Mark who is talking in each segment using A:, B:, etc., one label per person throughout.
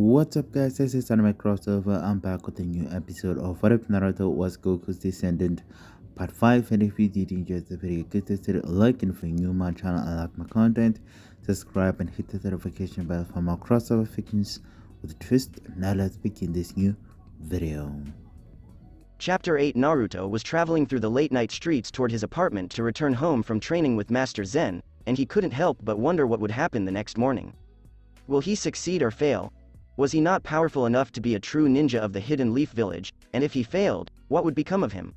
A: What's up guys, this is Anime Crossover. I'm back with a new episode of What If Naruto Was Goku's Descendant Part 5, and if you did enjoy the video, consider liking. If you're new to my channel and like my content, subscribe and hit the notification bell for more crossover fictions with a twist. Now let's begin this new video.
B: Chapter 8 Naruto was traveling through the late-night streets toward his apartment to return home from training with Master Zen, and he couldn't help but wonder what would happen the next morning. Will he succeed or fail? Was he not powerful enough to be a true ninja of the Hidden Leaf Village, and if he failed, what would become of him?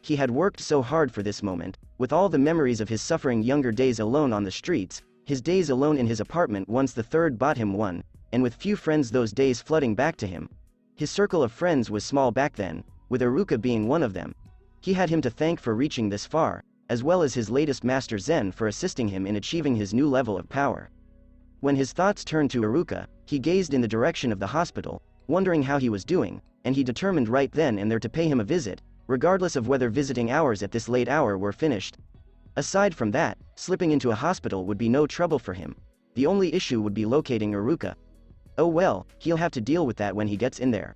B: He had worked so hard for this moment, with all the memories of his suffering younger days alone on the streets, his days alone in his apartment once the third bought him one, and with few friends those days flooding back to him. His circle of friends was small back then, with Iruka being one of them. He had him to thank for reaching this far, as well as his latest Master Zen for assisting him in achieving his new level of power. When his thoughts turned to Iruka, he gazed in the direction of the hospital, wondering how he was doing, and he determined right then and there to pay him a visit, regardless of whether visiting hours at this late hour were finished. Aside from that, slipping into a hospital would be no trouble for him. The only issue would be locating Iruka. Oh well, he'll have to deal with that when he gets in there.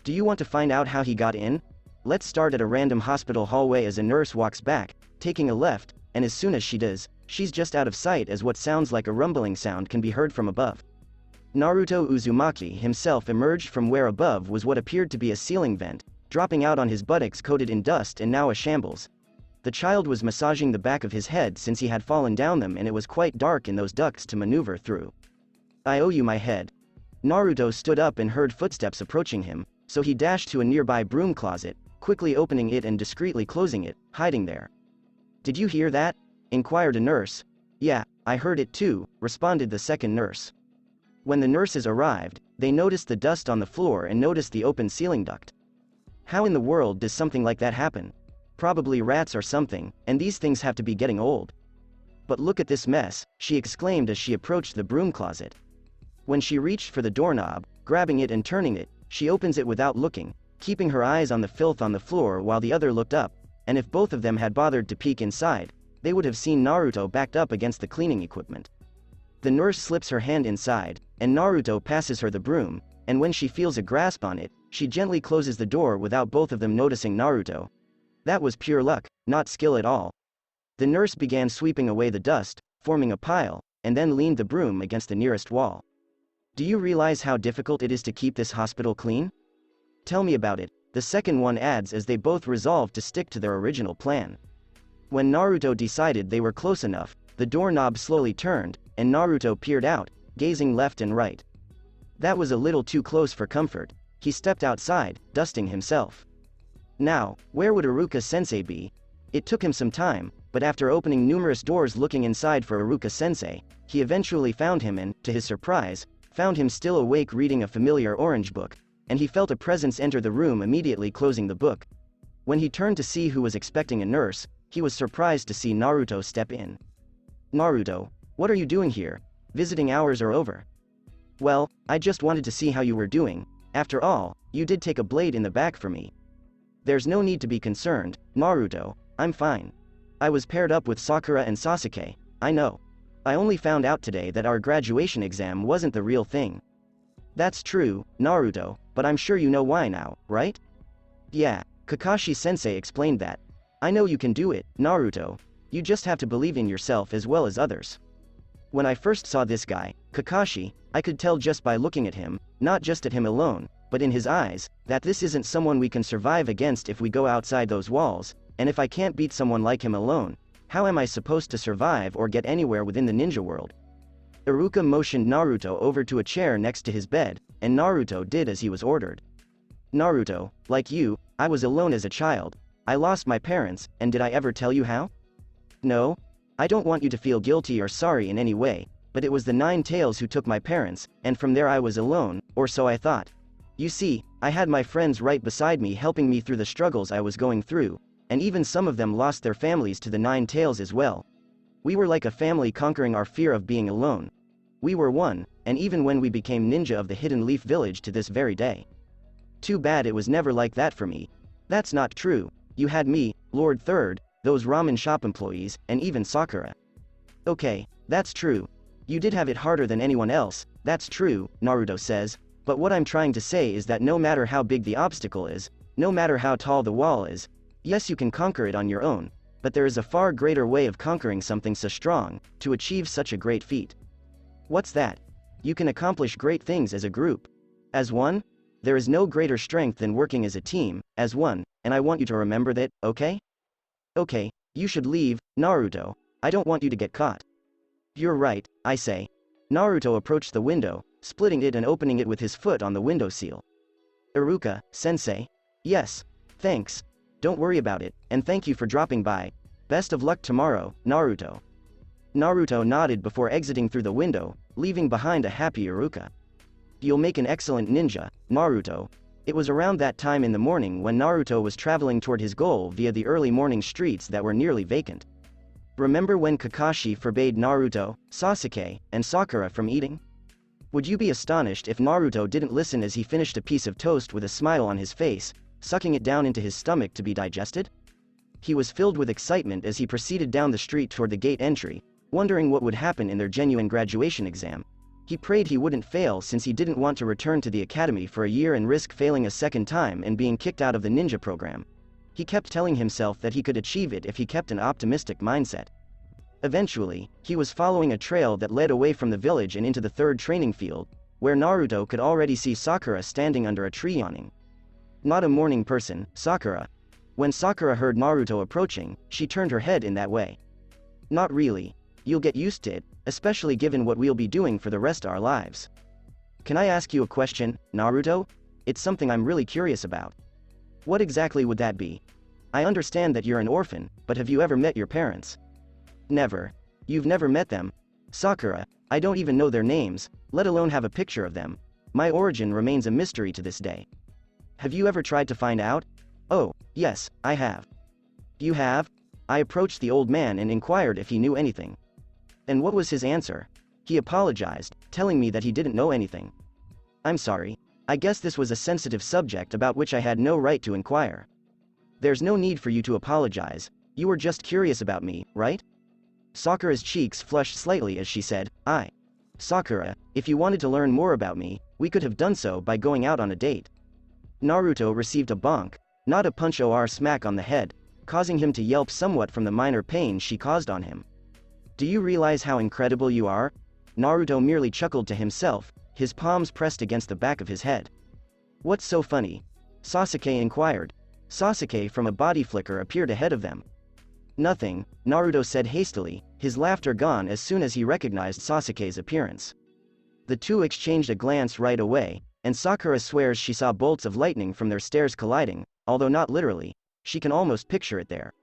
B: Do you want to find out how he got in? Let's start at a random hospital hallway as a nurse walks back, taking a left, and as soon as she does, she's just out of sight as what sounds like a rumbling sound can be heard from above. Naruto Uzumaki himself emerged from where above was what appeared to be a ceiling vent, dropping out on his buttocks coated in dust and now a shambles. The child was massaging the back of his head since he had fallen down them, and it was quite dark in those ducts to maneuver through. I owe you my head. Naruto stood up and heard footsteps approaching him, so he dashed to a nearby broom closet, quickly opening it and discreetly closing it, hiding there. Did you hear that? Inquired a nurse. Yeah, I heard it too, responded the second nurse. When the nurses arrived, they noticed the dust on the floor and noticed the open ceiling duct. How in the world does something like that happen? Probably rats or something, and these things have to be getting old. But look at this mess, she exclaimed as she approached the broom closet. When she reached for the doorknob, grabbing it and turning it, she opens it without looking, keeping her eyes on the filth on the floor while the other looked up, and if both of them had bothered to peek inside, they would have seen Naruto backed up against the cleaning equipment. The nurse slips her hand inside, and Naruto passes her the broom, and when she feels a grasp on it, she gently closes the door without both of them noticing Naruto. That was pure luck, not skill at all. The nurse began sweeping away the dust, forming a pile, and then leaned the broom against the nearest wall. Do you realize how difficult it is to keep this hospital clean? Tell me about it, the second one adds as they both resolved to stick to their original plan. When Naruto decided they were close enough, the doorknob slowly turned, and Naruto peered out, gazing left and right. That was a little too close for comfort. He stepped outside, dusting himself. Now, where would Iruka sensei be? It took him some time, but after opening numerous doors looking inside for Iruka sensei, he eventually found him and, to his surprise, found him still awake reading a familiar orange book, and he felt a presence enter the room, immediately closing the book. When he turned to see who was expecting a nurse, he was surprised to see Naruto step in. Naruto, what are you doing here? Visiting hours are over. Well, I just wanted to see how you were doing. After all, you did take a blade in the back for me. There's no need to be concerned, Naruto, I'm fine. I was paired up with Sakura and Sasuke, I know. I only found out today that our graduation exam wasn't the real thing. That's true, Naruto, but I'm sure you know why now, right? Yeah, Kakashi sensei explained that. I know you can do it, Naruto. You just have to believe in yourself as well as others. When I first saw this guy, Kakashi, I could tell just by looking at him, not just at him alone, but in his eyes, that this isn't someone we can survive against if we go outside those walls, and if I can't beat someone like him alone, how am I supposed to survive or get anywhere within the ninja world? Iruka motioned Naruto over to a chair next to his bed, and Naruto did as he was ordered. Naruto, like you, I was alone as a child. I lost my parents, and did I ever tell you how? No. I don't want you to feel guilty or sorry in any way, but it was the Nine Tails who took my parents, and from there I was alone, or so I thought. You see, I had my friends right beside me helping me through the struggles I was going through, and even some of them lost their families to the Nine Tails as well. We were like a family conquering our fear of being alone. We were one, and even when we became ninja of the Hidden Leaf Village to this very day. Too bad it was never like that for me. That's not true. You had me, Lord Third, those ramen shop employees, and even Sakura. Okay, that's true. You did have it harder than anyone else, that's true, Naruto says, but what I'm trying to say is that no matter how big the obstacle is, no matter how tall the wall is, yes, you can conquer it on your own, but there is a far greater way of conquering something so strong, to achieve such a great feat. What's that? You can accomplish great things as a group. As one? There is no greater strength than working as a team, as one, and I want you to remember that, okay? Okay, you should leave, Naruto, I don't want you to get caught. You're right, I say. Naruto approached the window, splitting it and opening it with his foot on the windowsill. Iruka, sensei? Yes. Thanks. Don't worry about it, and thank you for dropping by. Best of luck tomorrow, Naruto. Naruto nodded before exiting through the window, leaving behind a happy Iruka. You'll make an excellent ninja, Naruto. It was around that time in the morning when Naruto was traveling toward his goal via the early morning streets that were nearly vacant. Remember when Kakashi forbade Naruto, Sasuke, and Sakura from eating? Would you be astonished if Naruto didn't listen as he finished a piece of toast with a smile on his face, sucking it down into his stomach to be digested? He was filled with excitement as he proceeded down the street toward the gate entry, wondering what would happen in their genuine graduation exam. He prayed he wouldn't fail since he didn't want to return to the academy for a year and risk failing a second time and being kicked out of the ninja program. He kept telling himself that he could achieve it if he kept an optimistic mindset. Eventually, he was following a trail that led away from the village and into the third training field, where Naruto could already see Sakura standing under a tree yawning. Not a morning person, Sakura. When Sakura heard Naruto approaching, she turned her head in that way. Not really. You'll get used to it, especially given what we'll be doing for the rest of our lives. Can I ask you a question, Naruto? It's something I'm really curious about. What exactly would that be? I understand that you're an orphan, but have you ever met your parents? Never. You've never met them? Sakura, I don't even know their names, let alone have a picture of them. My origin remains a mystery to this day. Have you ever tried to find out? Oh, yes, I have. You have? I approached the old man and inquired if he knew anything. And what was his answer? He apologized, telling me that he didn't know anything. I'm sorry. I guess this was a sensitive subject about which I had no right to inquire. There's no need for you to apologize. You were just curious about me, right? Sakura's cheeks flushed slightly as she said, Sakura, if you wanted to learn more about me, we could have done so by going out on a date. Naruto received a bonk, not a punch or smack on the head, causing him to yelp somewhat from the minor pain she caused on him. Do you realize how incredible you are? Naruto merely chuckled to himself, his palms pressed against the back of his head. What's so funny? Sasuke inquired. Sasuke from a body flicker appeared ahead of them. Nothing, Naruto said hastily, his laughter gone as soon as he recognized Sasuke's appearance. The two exchanged a glance right away, and Sakura swears she saw bolts of lightning from their stairs colliding, although not literally, she can almost picture it there.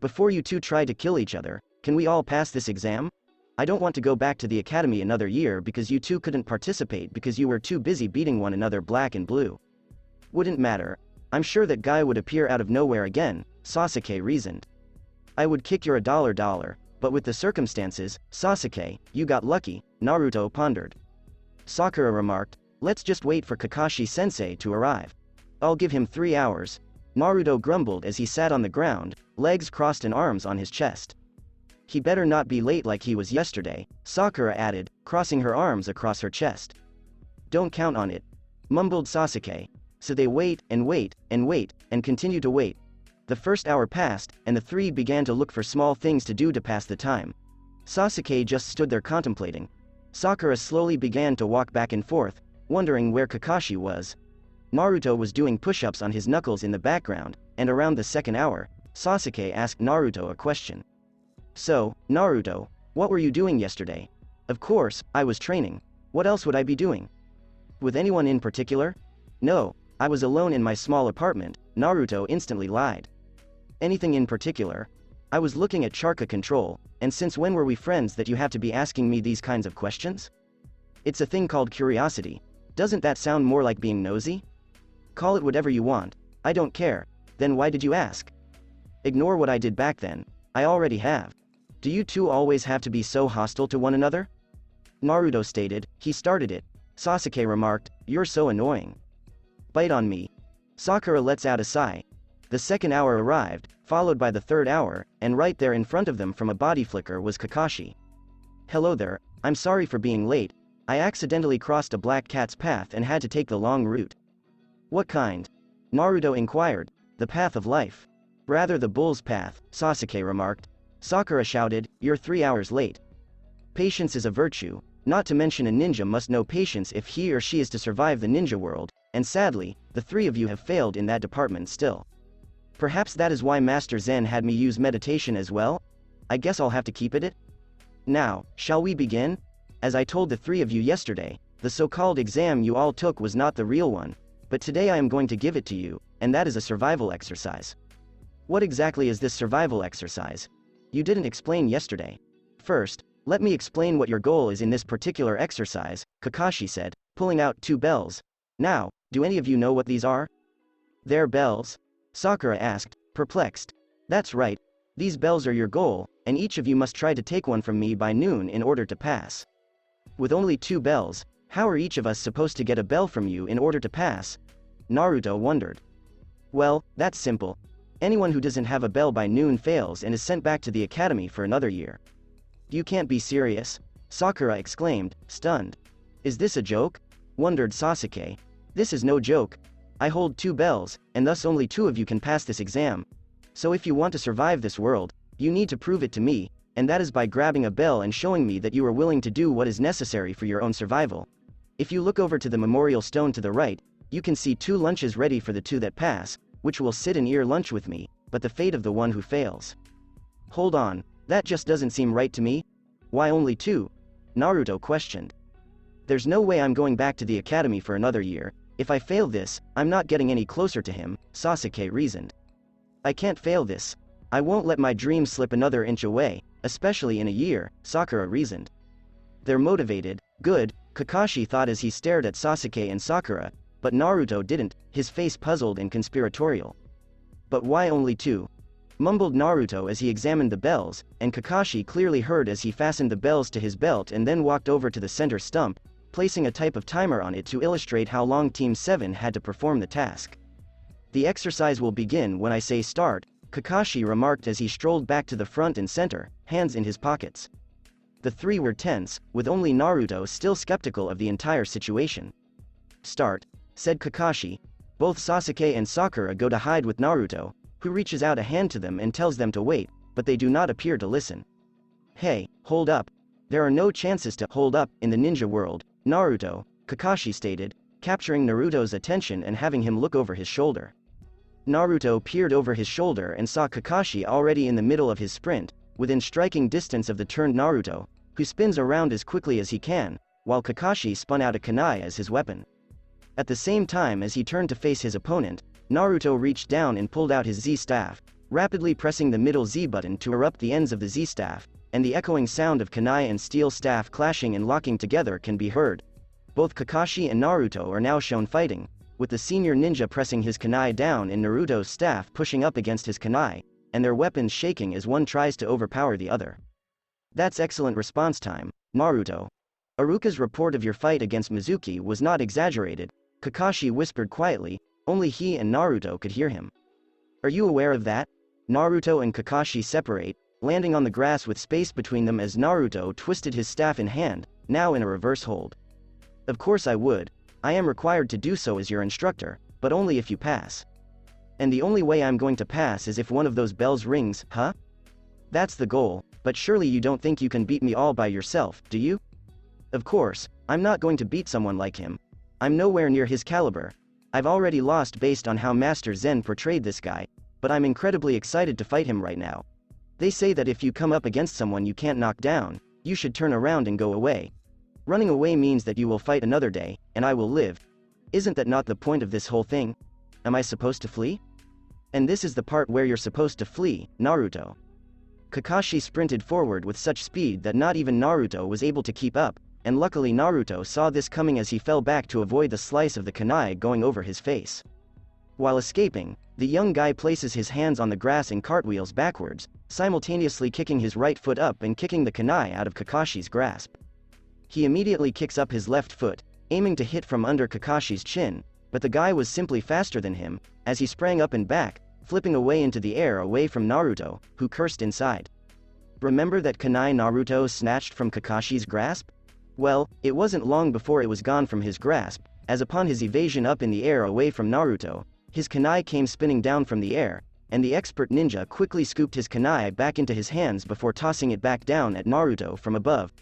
B: Before you two try to kill each other, can we all pass this exam? I don't want to go back to the academy another year because you two couldn't participate because you were too busy beating one another black and blue. Wouldn't matter. I'm sure that guy would appear out of nowhere again, Sasuke reasoned. I would kick your $1, but with the circumstances, Sasuke, you got lucky, Naruto pondered. Sakura remarked, let's just wait for Kakashi-sensei to arrive. I'll give him 3 hours. Naruto grumbled as he sat on the ground, legs crossed and arms on his chest. He better not be late like he was yesterday, Sakura added, crossing her arms across her chest. Don't count on it, mumbled Sasuke. So they wait, and wait, and wait, and continue to wait. The first hour passed, and the three began to look for small things to do to pass the time. Sasuke just stood there contemplating. Sakura slowly began to walk back and forth, wondering where Kakashi was. Naruto was doing push-ups on his knuckles in the background, and around the second hour, Sasuke asked Naruto a question. So, Naruto, what were you doing yesterday? Of course, I was training. What else would I be doing? With anyone in particular? No, I was alone in my small apartment, Naruto instantly lied. Anything in particular? I was looking at Charka control, and since when were we friends that you have to be asking me these kinds of questions? It's a thing called curiosity. Doesn't that sound more like being nosy? Call it whatever you want, I don't care. Then why did you ask? Ignore what I did back then, I already have. Do you two always have to be so hostile to one another? Naruto stated, he started it. Sasuke remarked, you're so annoying. Bite on me. Sakura lets out a sigh. The second hour arrived, followed by the third hour, and right there in front of them from a body flicker was Kakashi. Hello there, I'm sorry for being late. I accidentally crossed a black cat's path and had to take the long route. What kind? Naruto inquired. The path of life. Rather the bull's path, Sasuke remarked. Sakura shouted, you're 3 hours late. Patience is a virtue, not to mention a ninja must know patience if he or she is to survive the ninja world, and sadly, the 3 of you have failed in that department still. Perhaps that is why Master Zen had me use meditation as well? I guess I'll have to keep it. Now, shall we begin? As I told the 3 of you yesterday, the so-called exam you all took was not the real one, but today I am going to give it to you, and that is a survival exercise. What exactly is this survival exercise? You didn't explain yesterday. First, let me explain what your goal is in this particular exercise, Kakashi said, pulling out 2 bells. Now, do any of you know what these are? They're bells? Sakura asked, perplexed. That's right. These bells are your goal, and each of you must try to take one from me by noon in order to pass. With only 2 bells, how are each of us supposed to get a bell from you in order to pass? Naruto wondered. Well, that's simple. Anyone who doesn't have a bell by noon fails and is sent back to the academy for another year. You can't be serious, Sakura exclaimed, stunned. Is this a joke? Wondered Sasuke. This is no joke. I hold 2 bells, and thus only 2 of you can pass this exam. So if you want to survive this world, you need to prove it to me, and that is by grabbing a bell and showing me that you are willing to do what is necessary for your own survival. If you look over to the memorial stone to the right, you can see 2 lunches ready for the 2 that pass, which will sit and eat lunch with me, but the fate of the one who fails. Hold on, that just doesn't seem right to me. Why only 2? Naruto questioned. There's no way I'm going back to the academy for another year. If I fail this, I'm not getting any closer to him, Sasuke reasoned. I can't fail this. I won't let my dream slip another inch away, especially in a year, Sakura reasoned. They're motivated, good, Kakashi thought as he stared at Sasuke and Sakura, but Naruto didn't, his face puzzled and conspiratorial. But why only 2? Mumbled Naruto as he examined the bells, and Kakashi clearly heard as he fastened the bells to his belt and then walked over to the center stump, placing a type of timer on it to illustrate how long Team 7 had to perform the task. The exercise will begin when I say start, Kakashi remarked as he strolled back to the front and center, hands in his pockets. The 3 were tense, with only Naruto still skeptical of the entire situation. Start, said Kakashi. Both Sasuke and Sakura go to hide with Naruto, who reaches out a hand to them and tells them to wait, but they do not appear to listen. Hey, hold up. There are no chances to hold up in the ninja world, Naruto, Kakashi stated, capturing Naruto's attention and having him look over his shoulder. Naruto peered over his shoulder and saw Kakashi already in the middle of his sprint, within striking distance of the turned Naruto, who spins around as quickly as he can, while Kakashi spun out a kunai as his weapon. At the same time as he turned to face his opponent, Naruto reached down and pulled out his Z-staff, rapidly pressing the middle Z button to erupt the ends of the Z-staff, and the echoing sound of kunai and steel staff clashing and locking together can be heard. Both Kakashi and Naruto are now shown fighting, with the senior ninja pressing his kunai down and Naruto's staff pushing up against his kunai, and their weapons shaking as one tries to overpower the other. That's excellent response time, Naruto. Iruka's report of your fight against Mizuki was not exaggerated, Kakashi whispered quietly, only he and Naruto could hear him. Are you aware of that? Naruto and Kakashi separate, landing on the grass with space between them as Naruto twisted his staff in hand, now in a reverse hold. Of course I would. I am required to do so as your instructor, but only if you pass. And the only way I'm going to pass is if one of those bells rings, huh? That's the goal, but surely you don't think you can beat me all by yourself, do you? Of course, I'm not going to beat someone like him. I'm nowhere near his caliber. I've already lost based on how Master Zen portrayed this guy, but I'm incredibly excited to fight him right now. They say that if you come up against someone you can't knock down, you should turn around and go away. Running away means that you will fight another day, and I will live. Isn't that not the point of this whole thing? Am I supposed to flee? And this is the part where you're supposed to flee, Naruto. Kakashi sprinted forward with such speed that not even Naruto was able to keep up, and luckily Naruto saw this coming as he fell back to avoid the slice of the kunai going over his face. While escaping, the young guy places his hands on the grass and cartwheels backwards, simultaneously kicking his right foot up and kicking the kunai out of Kakashi's grasp. He immediately kicks up his left foot, aiming to hit from under Kakashi's chin, but the guy was simply faster than him, as he sprang up and back, flipping away into the air away from Naruto, who cursed inside. Remember that kunai Naruto snatched from Kakashi's grasp? Well, it wasn't long before it was gone from his grasp, as upon his evasion up in the air away from Naruto, his kunai came spinning down from the air, and the expert ninja quickly scooped his kunai back into his hands before tossing it back down at Naruto from above.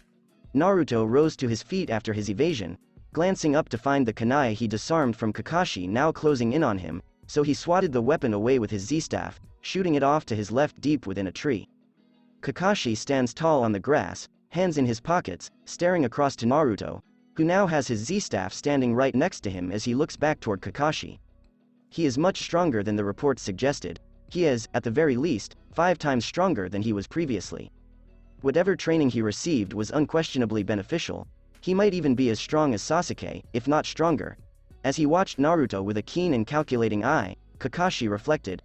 B: Naruto rose to his feet after his evasion, glancing up to find the kunai he disarmed from Kakashi now closing in on him, so he swatted the weapon away with his Z-staff, shooting it off to his left deep within a tree. Kakashi stands tall on the grass, hands in his pockets, staring across to Naruto, who now has his Z-staff standing right next to him as he looks back toward Kakashi. He is much stronger than the reports suggested. He is, at the very least, 5 times stronger than he was previously. Whatever training he received was unquestionably beneficial. He might even be as strong as Sasuke, if not stronger. As he watched Naruto with a keen and calculating eye, Kakashi reflected.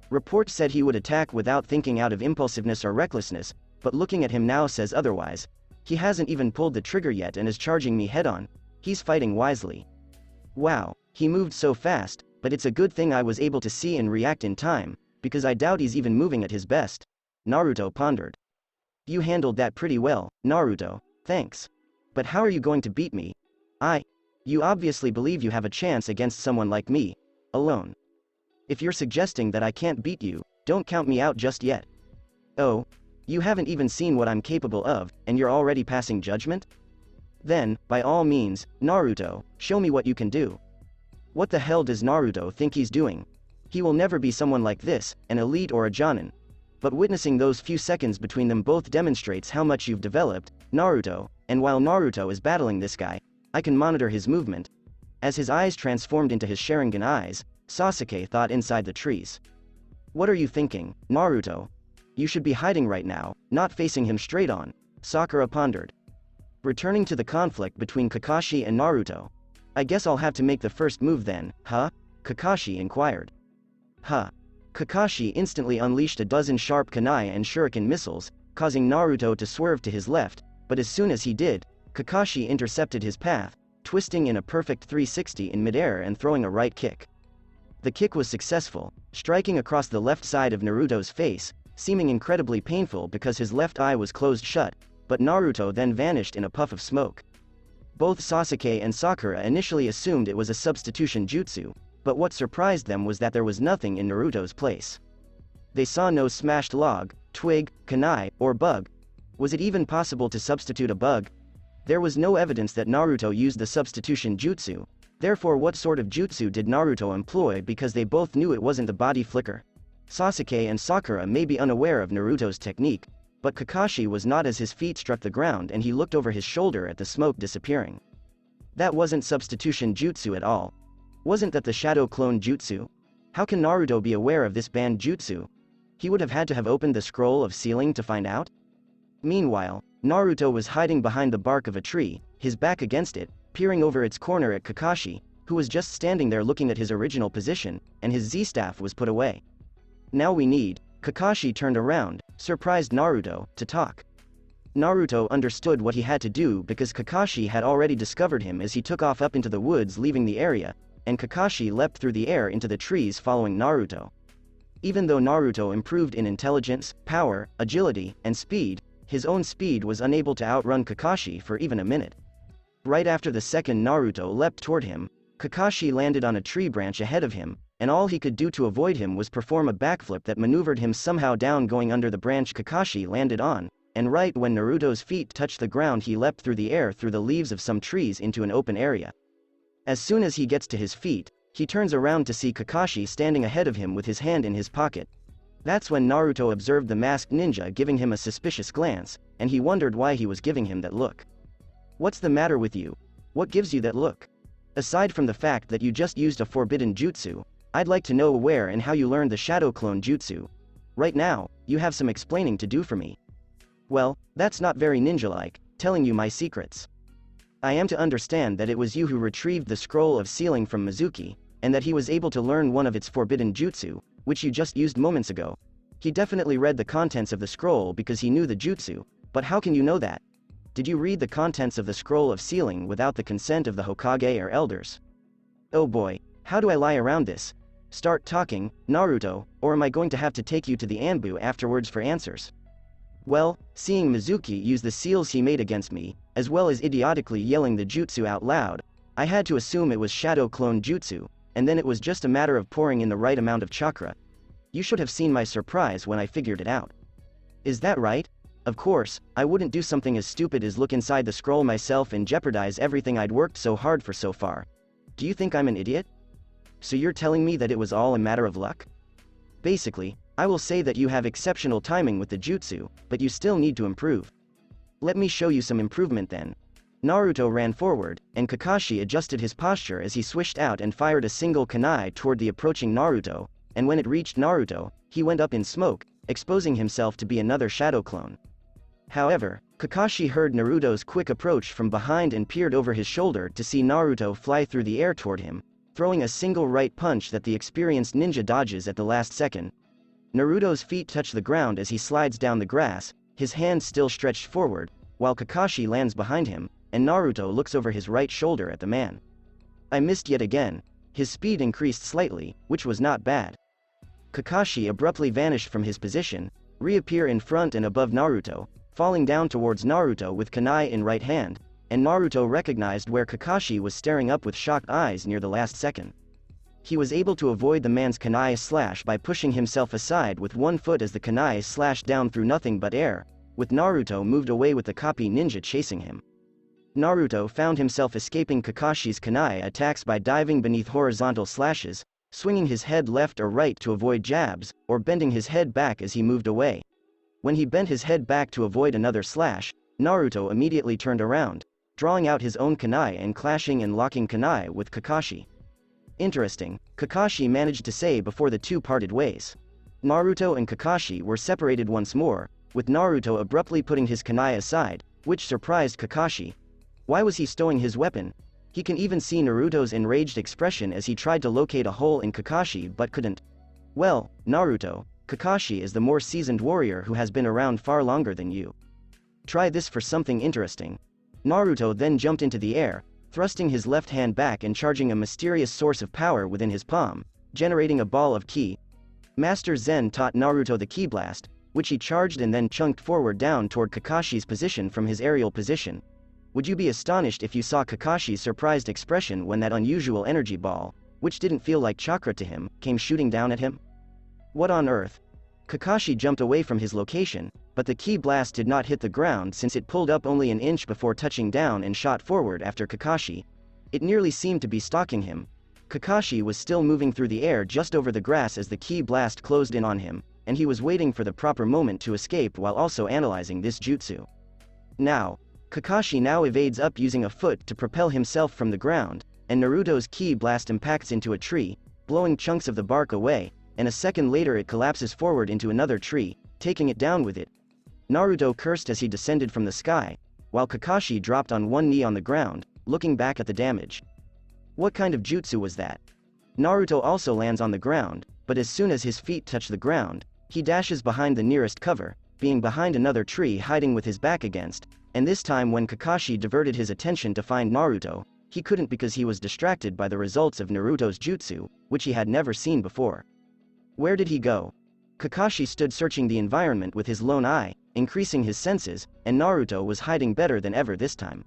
B: Reports said he would attack without thinking out of impulsiveness or recklessness, but looking at him now says otherwise. He hasn't even pulled the trigger yet and is charging me head-on. He's fighting wisely. Wow, he moved so fast, but it's a good thing I was able to see and react in time, because I doubt he's even moving at his best. Naruto pondered. You handled that pretty well, Naruto, thanks. But how are you going to beat me? You obviously believe you have a chance against someone like me, alone. If you're suggesting that I can't beat you, don't count me out just yet. Oh, you haven't even seen what I'm capable of, and you're already passing judgment? Then, by all means, Naruto, show me what you can do. What the hell does Naruto think he's doing? He will never be someone like this, an elite or a Jonin. But witnessing those few seconds between them both demonstrates how much you've developed, Naruto, and while Naruto is battling this guy, I can monitor his movement. As his eyes transformed into his Sharingan eyes, Sasuke thought inside the trees. What are you thinking, Naruto? You should be hiding right now, not facing him straight on, Sakura pondered. Returning to the conflict between Kakashi and Naruto. I guess I'll have to make the first move then, huh? Kakashi inquired. Huh. Kakashi instantly unleashed a dozen sharp kunai and shuriken missiles, causing Naruto to swerve to his left, but as soon as he did, Kakashi intercepted his path, twisting in a perfect 360 in midair and throwing a right kick. The kick was successful, striking across the left side of Naruto's face, seeming incredibly painful because his left eye was closed shut, but Naruto then vanished in a puff of smoke. Both Sasuke and Sakura initially assumed it was a substitution jutsu, but what surprised them was that there was nothing in Naruto's place. They saw no smashed log, twig, kunai, or bug. Was it even possible to substitute a bug? There was no evidence that Naruto used the substitution jutsu, therefore what sort of jutsu did Naruto employ because they both knew it wasn't the body flicker. Sasuke and Sakura may be unaware of Naruto's technique, but Kakashi was not as his feet struck the ground and he looked over his shoulder at the smoke disappearing. That wasn't substitution jutsu at all. Wasn't that the shadow clone jutsu? How can Naruto be aware of this banned jutsu? He would have had to have opened the scroll of sealing to find out? Meanwhile, Naruto was hiding behind the bark of a tree, his back against it, peering over its corner at Kakashi, who was just standing there looking at his original position, and his Z-staff was put away. Now we need, Kakashi turned around, surprised Naruto, to talk. Naruto understood what he had to do because Kakashi had already discovered him as he took off up into the woods leaving the area, and Kakashi leapt through the air into the trees following Naruto. Even though Naruto improved in intelligence, power, agility, and speed, his own speed was unable to outrun Kakashi for even a minute. Right after the second Naruto leapt toward him, Kakashi landed on a tree branch ahead of him, and all he could do to avoid him was perform a backflip that maneuvered him somehow down going under the branch Kakashi landed on, and right when Naruto's feet touched the ground he leapt through the air through the leaves of some trees into an open area. As soon as he gets to his feet, he turns around to see Kakashi standing ahead of him with his hand in his pocket. That's when Naruto observed the masked ninja giving him a suspicious glance, and he wondered why he was giving him that look. What's the matter with you? What gives you that look? Aside from the fact that you just used a forbidden jutsu, I'd like to know where and how you learned the shadow clone jutsu. Right now, you have some explaining to do for me. Well, that's not very ninja-like, telling you my secrets. I am to understand that it was you who retrieved the scroll of sealing from Mizuki, and that he was able to learn one of its forbidden jutsu, which you just used moments ago. He definitely read the contents of the scroll because he knew the jutsu, but how can you know that? Did you read the contents of the scroll of sealing without the consent of the Hokage or elders? Oh boy, how do I lie around this? Start talking, Naruto, or am I going to have to take you to the Anbu afterwards for answers? Well, seeing Mizuki use the seals he made against me, as well as idiotically yelling the jutsu out loud. I had to assume it was shadow clone jutsu, and then it was just a matter of pouring in the right amount of chakra. You should have seen my surprise when I figured it out. Is that right? Of course, I wouldn't do something as stupid as look inside the scroll myself and jeopardize everything I'd worked so hard for so far. Do you think I'm an idiot? So you're telling me that it was all a matter of luck? Basically, I will say that you have exceptional timing with the jutsu, but you still need to improve. Let me show you some improvement then. Naruto ran forward, and Kakashi adjusted his posture as he swished out and fired a single kunai toward the approaching Naruto, and when it reached Naruto, he went up in smoke, exposing himself to be another shadow clone. However, Kakashi heard Naruto's quick approach from behind and peered over his shoulder to see Naruto fly through the air toward him, throwing a single right punch that the experienced ninja dodges at the last second. Naruto's feet touch the ground as he slides down the grass, his hands still stretched forward, while Kakashi lands behind him, and Naruto looks over his right shoulder at the man. I missed yet again. His speed increased slightly, which was not bad. Kakashi abruptly vanished from his position, reappear in front and above Naruto, falling down towards Naruto with kunai in right hand, and Naruto recognized where Kakashi was staring up with shocked eyes near the last second. He was able to avoid the man's kunai slash by pushing himself aside with one foot as the kunai slashed down through nothing but air, with Naruto moved away with the copy ninja chasing him. Naruto found himself escaping Kakashi's kunai attacks by diving beneath horizontal slashes, swinging his head left or right to avoid jabs, or bending his head back as he moved away. When he bent his head back to avoid another slash, Naruto immediately turned around, drawing out his own kunai and clashing and locking kunai with Kakashi. Interesting, Kakashi managed to say before the two parted ways. Naruto and Kakashi were separated once more, with Naruto abruptly putting his kunai aside, which surprised Kakashi. Why was he stowing his weapon? He can even see Naruto's enraged expression as he tried to locate a hole in Kakashi but couldn't. Well, Naruto, Kakashi is the more seasoned warrior who has been around far longer than you. Try this for something interesting. Naruto then jumped into the air, thrusting his left hand back and charging a mysterious source of power within his palm, generating a ball of ki. Master Zen taught Naruto the ki blast, which he charged and then chunked forward down toward Kakashi's position from his aerial position. Would you be astonished if you saw Kakashi's surprised expression when that unusual energy ball, which didn't feel like chakra to him, came shooting down at him? What on earth? Kakashi jumped away from his location, but the ki blast did not hit the ground since it pulled up only an inch before touching down and shot forward after Kakashi. It nearly seemed to be stalking him. Kakashi was still moving through the air just over the grass as the ki blast closed in on him, and he was waiting for the proper moment to escape while also analyzing this jutsu. Kakashi now evades up using a foot to propel himself from the ground, and Naruto's ki blast impacts into a tree, blowing chunks of the bark away, and a second later it collapses forward into another tree, taking it down with it. Naruto cursed as he descended from the sky, while Kakashi dropped on one knee on the ground, looking back at the damage. What kind of jutsu was that? Naruto also lands on the ground, but as soon as his feet touch the ground, he dashes behind the nearest cover, being behind another tree hiding with his back against, and this time when Kakashi diverted his attention to find Naruto, he couldn't because he was distracted by the results of Naruto's jutsu, which he had never seen before. Where did he go? Kakashi stood searching the environment with his lone eye, increasing his senses, and Naruto was hiding better than ever this time.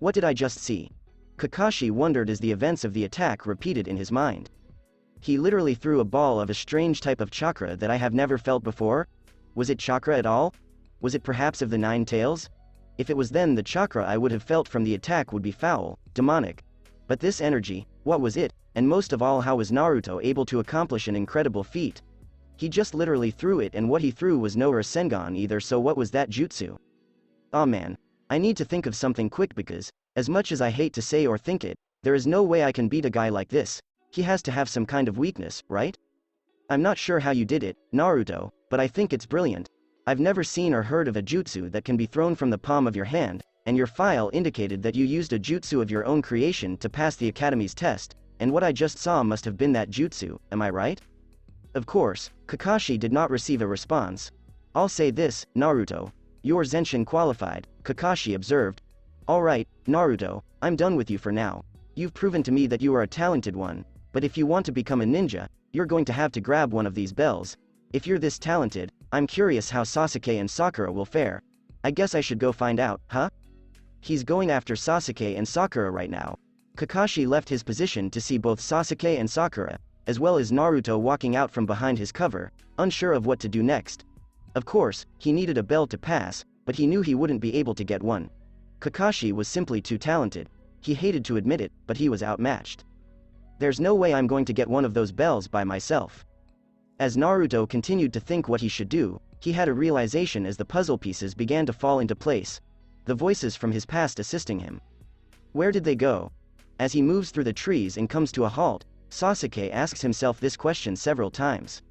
B: What did I just see? Kakashi wondered as the events of the attack repeated in his mind. He literally threw a ball of a strange type of chakra that I have never felt before. Was it chakra at all? Was it perhaps of the 9 tails? If it was, then the chakra I would have felt from the attack would be foul, demonic. But this energy, what was it, and most of all how was Naruto able to accomplish an incredible feat? He just literally threw it, and what he threw was no Rasengan either, so what was that jutsu? Aw man. I need to think of something quick because, as much as I hate to say or think it, there is no way I can beat a guy like this. He has to have some kind of weakness, right? I'm not sure how you did it, Naruto, but I think it's brilliant. I've never seen or heard of a jutsu that can be thrown from the palm of your hand, and your file indicated that you used a jutsu of your own creation to pass the academy's test, and what I just saw must have been that jutsu, am I right? Of course, Kakashi did not receive a response. I'll say this, Naruto. Your Zenshin qualified, Kakashi observed. Alright, Naruto, I'm done with you for now. You've proven to me that you are a talented one, but if you want to become a ninja, you're going to have to grab one of these bells. If you're this talented, I'm curious how Sasuke and Sakura will fare. I guess I should go find out, huh? He's going after Sasuke and Sakura right now. Kakashi left his position to see both Sasuke and Sakura, as well as Naruto walking out from behind his cover, unsure of what to do next. Of course, he needed a bell to pass, but he knew he wouldn't be able to get one. Kakashi was simply too talented. He hated to admit it, but he was outmatched. There's no way I'm going to get one of those bells by myself. As Naruto continued to think what he should do, he had a realization as the puzzle pieces began to fall into place, the voices from his past assisting him. Where did they go? As he moves through the trees and comes to a halt, Sasuke asks himself this question several times.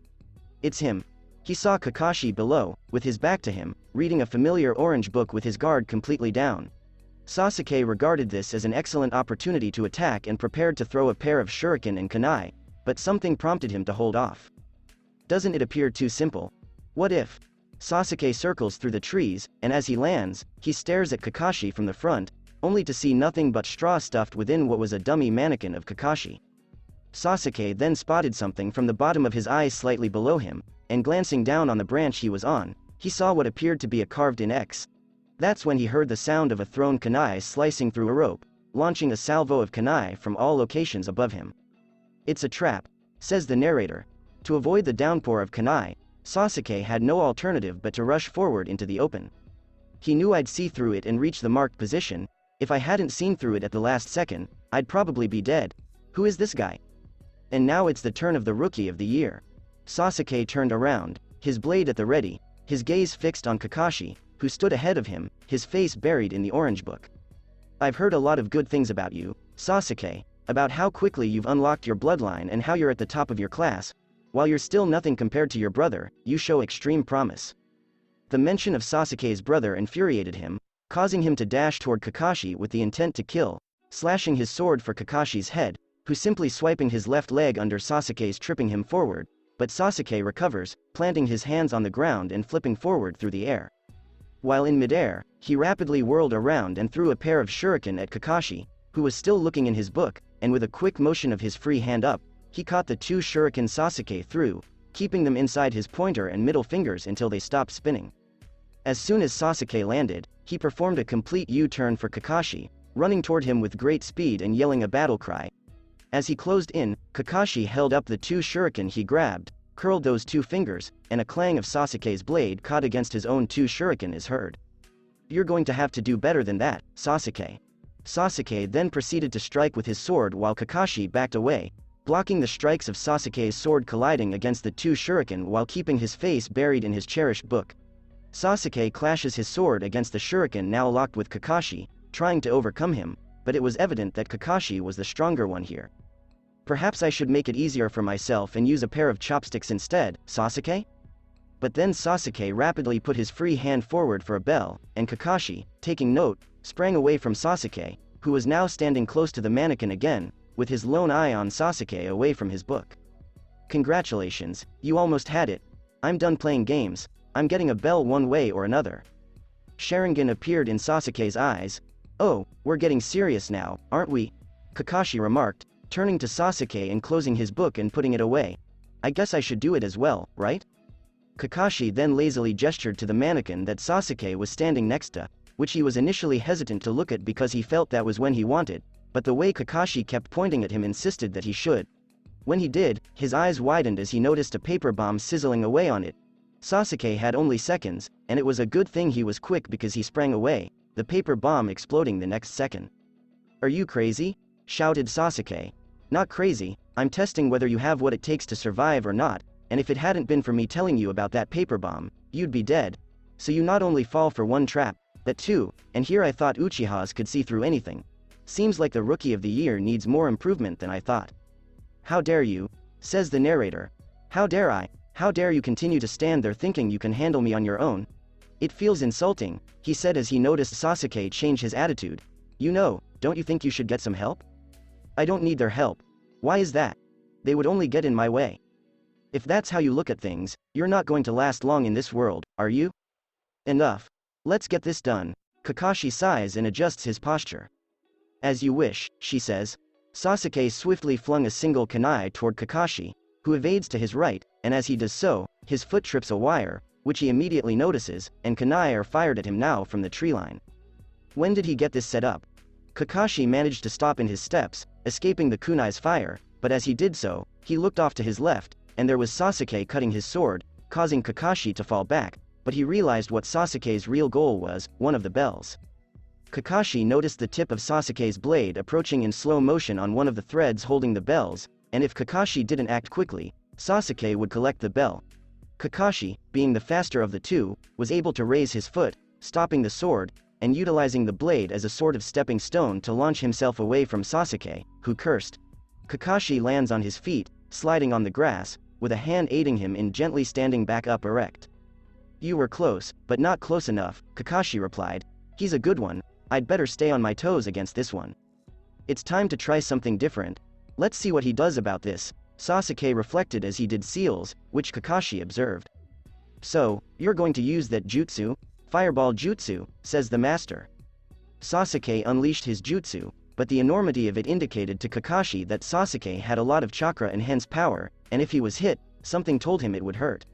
B: It's him. He saw Kakashi below, with his back to him, reading a familiar orange book with his guard completely down. Sasuke regarded this as an excellent opportunity to attack and prepared to throw a pair of shuriken and kunai, but something prompted him to hold off. Doesn't it appear too simple? What if? Sasuke circles through the trees, and as he lands, he stares at Kakashi from the front, only to see nothing but straw stuffed within what was a dummy mannequin of Kakashi. Sasuke then spotted something from the bottom of his eyes slightly below him, and glancing down on the branch he was on, he saw what appeared to be a carved-in X. That's when he heard the sound of a thrown kunai slicing through a rope, launching a salvo of kunai from all locations above him. It's a trap, says the narrator. To avoid the downpour of kunai, Sasuke had no alternative but to rush forward into the open. He knew I'd see through it and reach the marked position. If I hadn't seen through it at the last second, I'd probably be dead. Who is this guy? And now it's the turn of the Rookie of the Year. Sasuke turned around, his blade at the ready, his gaze fixed on Kakashi, who stood ahead of him, his face buried in the orange book. I've heard a lot of good things about you, Sasuke, about how quickly you've unlocked your bloodline and how you're at the top of your class. While you're still nothing compared to your brother, you show extreme promise. The mention of Sasuke's brother infuriated him, causing him to dash toward Kakashi with the intent to kill, slashing his sword for Kakashi's head, who simply swiping his left leg under Sasuke's tripping him forward, but Sasuke recovers, planting his hands on the ground and flipping forward through the air. While in midair, he rapidly whirled around and threw a pair of shuriken at Kakashi, who was still looking in his book, and with a quick motion of his free hand up, he caught the two shuriken Sasuke threw, keeping them inside his pointer and middle fingers until they stopped spinning. As soon as Sasuke landed, he performed a complete U-turn for Kakashi, running toward him with great speed and yelling a battle cry. As he closed in, Kakashi held up the two shuriken he grabbed, curled those two fingers, and a clang of Sasuke's blade caught against his own two shuriken is heard. You're going to have to do better than that, Sasuke. Sasuke then proceeded to strike with his sword while Kakashi backed away, blocking the strikes of Sasuke's sword colliding against the two shuriken while keeping his face buried in his cherished book. Sasuke clashes his sword against the shuriken now locked with Kakashi, trying to overcome him, but it was evident that Kakashi was the stronger one here. Perhaps I should make it easier for myself and use a pair of chopsticks instead, Sasuke? But then Sasuke rapidly put his free hand forward for a bell, and Kakashi, taking note, sprang away from Sasuke, who was now standing close to the mannequin again, with his lone eye on Sasuke away from his book. Congratulations, you almost had it. I'm done playing games, I'm getting a bell one way or another. Sharingan appeared in Sasuke's eyes. Oh, we're getting serious now, aren't we? Kakashi remarked, turning to Sasuke and closing his book and putting it away. I guess I should do it as well, right? Kakashi then lazily gestured to the mannequin that Sasuke was standing next to, which he was initially hesitant to look at because he felt that was when he wanted, but the way Kakashi kept pointing at him insisted that he should. When he did, his eyes widened as he noticed a paper bomb sizzling away on it. Sasuke had only seconds, and it was a good thing he was quick because he sprang away, the paper bomb exploding the next second. Are you crazy? Shouted Sasuke. Not crazy, I'm testing whether you have what it takes to survive or not, and if it hadn't been for me telling you about that paper bomb, you'd be dead. So you not only fall for one trap, but two, and here I thought Uchihas could see through anything. Seems like the Rookie of the Year needs more improvement than I thought. How dare you? Says the narrator. How dare I? How dare you continue to stand there thinking you can handle me on your own? It feels insulting, he said as he noticed Sasuke change his attitude. You know, don't you think you should get some help? I don't need their help. Why is that? They would only get in my way. If that's how you look at things, you're not going to last long in this world, are you? Enough. Let's get this done. Kakashi sighs and adjusts his posture. As you wish, she says. Sasuke swiftly flung a single kunai toward Kakashi, who evades to his right, and as he does so, his foot trips a wire, which he immediately notices, and kunai are fired at him now from the tree line. When did he get this set up? Kakashi managed to stop in his steps, escaping the kunai's fire, but as he did so, he looked off to his left, and there was Sasuke cutting his sword, causing Kakashi to fall back, but he realized what Sasuke's real goal was, one of the bells. Kakashi noticed the tip of Sasuke's blade approaching in slow motion on one of the threads holding the bells, and if Kakashi didn't act quickly, Sasuke would collect the bell. Kakashi, being the faster of the two, was able to raise his foot, stopping the sword, and utilizing the blade as a sort of stepping stone to launch himself away from Sasuke, who cursed. Kakashi lands on his feet, sliding on the grass, with a hand aiding him in gently standing back up erect. "You were close, but not close enough," Kakashi replied. "He's a good one, I'd better stay on my toes against this one. It's time to try something different. Let's see what he does about this," Sasuke reflected as he did seals, which Kakashi observed. "So, you're going to use that jutsu? Fireball jutsu," says the master. Sasuke unleashed his jutsu, but the enormity of it indicated to Kakashi that Sasuke had a lot of chakra and hence power, and if he was hit, something told him it would hurt.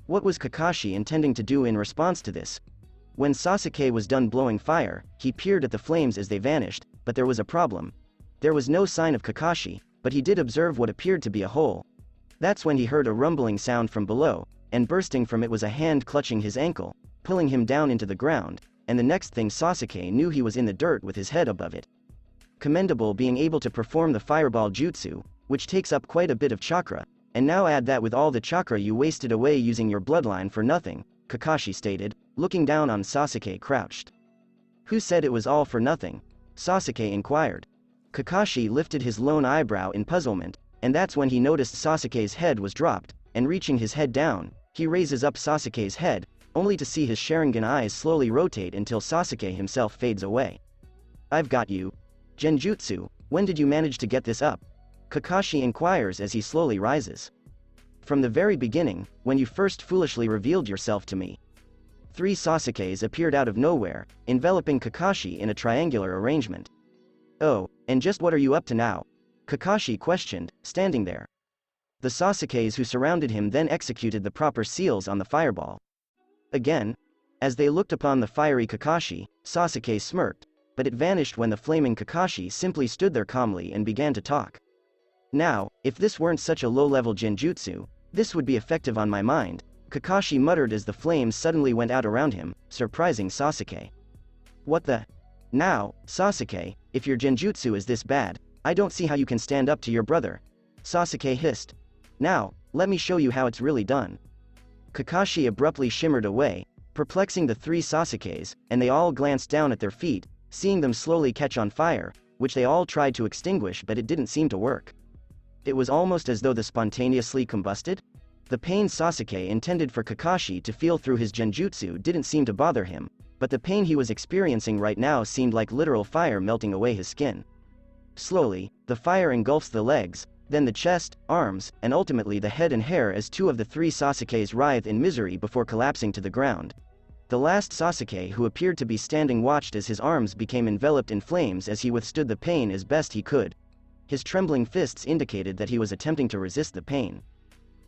B: What was Kakashi intending to do in response to this? When Sasuke was done blowing fire, he peered at the flames as they vanished, but there was a problem. There was no sign of Kakashi, but he did observe what appeared to be a hole. That's when he heard a rumbling sound from below, and bursting from it was a hand clutching his ankle, pulling him down into the ground, and the next thing Sasuke knew he was in the dirt with his head above it. Commendable being able to perform the fireball jutsu, which takes up quite a bit of chakra, and now add that with all the chakra you wasted away using your bloodline for nothing, Kakashi stated, looking down on Sasuke crouched. "Who said it was all for nothing?" Sasuke inquired. Kakashi lifted his lone eyebrow in puzzlement, and that's when he noticed Sasuke's head was dropped, and reaching his head down, he raises up Sasuke's head, only to see his Sharingan eyes slowly rotate until Sasuke himself fades away. "I've got you. Genjutsu, when did you manage to get this up?" Kakashi inquires as he slowly rises. "From the very beginning, when you first foolishly revealed yourself to me." 3 Sasukes appeared out of nowhere, enveloping Kakashi in a triangular arrangement. "Oh, and just what are you up to now?" Kakashi questioned, standing there. The Sasukes who surrounded him then executed the proper seals on the fireball. Again, as they looked upon the fiery Kakashi, Sasuke smirked, but it vanished when the flaming Kakashi simply stood there calmly and began to talk. "Now, if this weren't such a low-level genjutsu, this would be effective on my mind," Kakashi muttered as the flames suddenly went out around him, surprising Sasuke. "What the? Now, Sasuke, if your genjutsu is this bad, I don't see how you can stand up to your brother," Sasuke hissed. "Now, let me show you how it's really done." Kakashi abruptly shimmered away, perplexing the 3 Sasukes, and they all glanced down at their feet, seeing them slowly catch on fire, which they all tried to extinguish but it didn't seem to work. It was almost as though they spontaneously combusted. The pain Sasuke intended for Kakashi to feel through his genjutsu didn't seem to bother him, but the pain he was experiencing right now seemed like literal fire melting away his skin. Slowly, the fire engulfs the legs, then the chest, arms, and ultimately the head and hair as 2 of the 3 Sasukes writhed in misery before collapsing to the ground. The last Sasuke who appeared to be standing watched as his arms became enveloped in flames as he withstood the pain as best he could. His trembling fists indicated that he was attempting to resist the pain.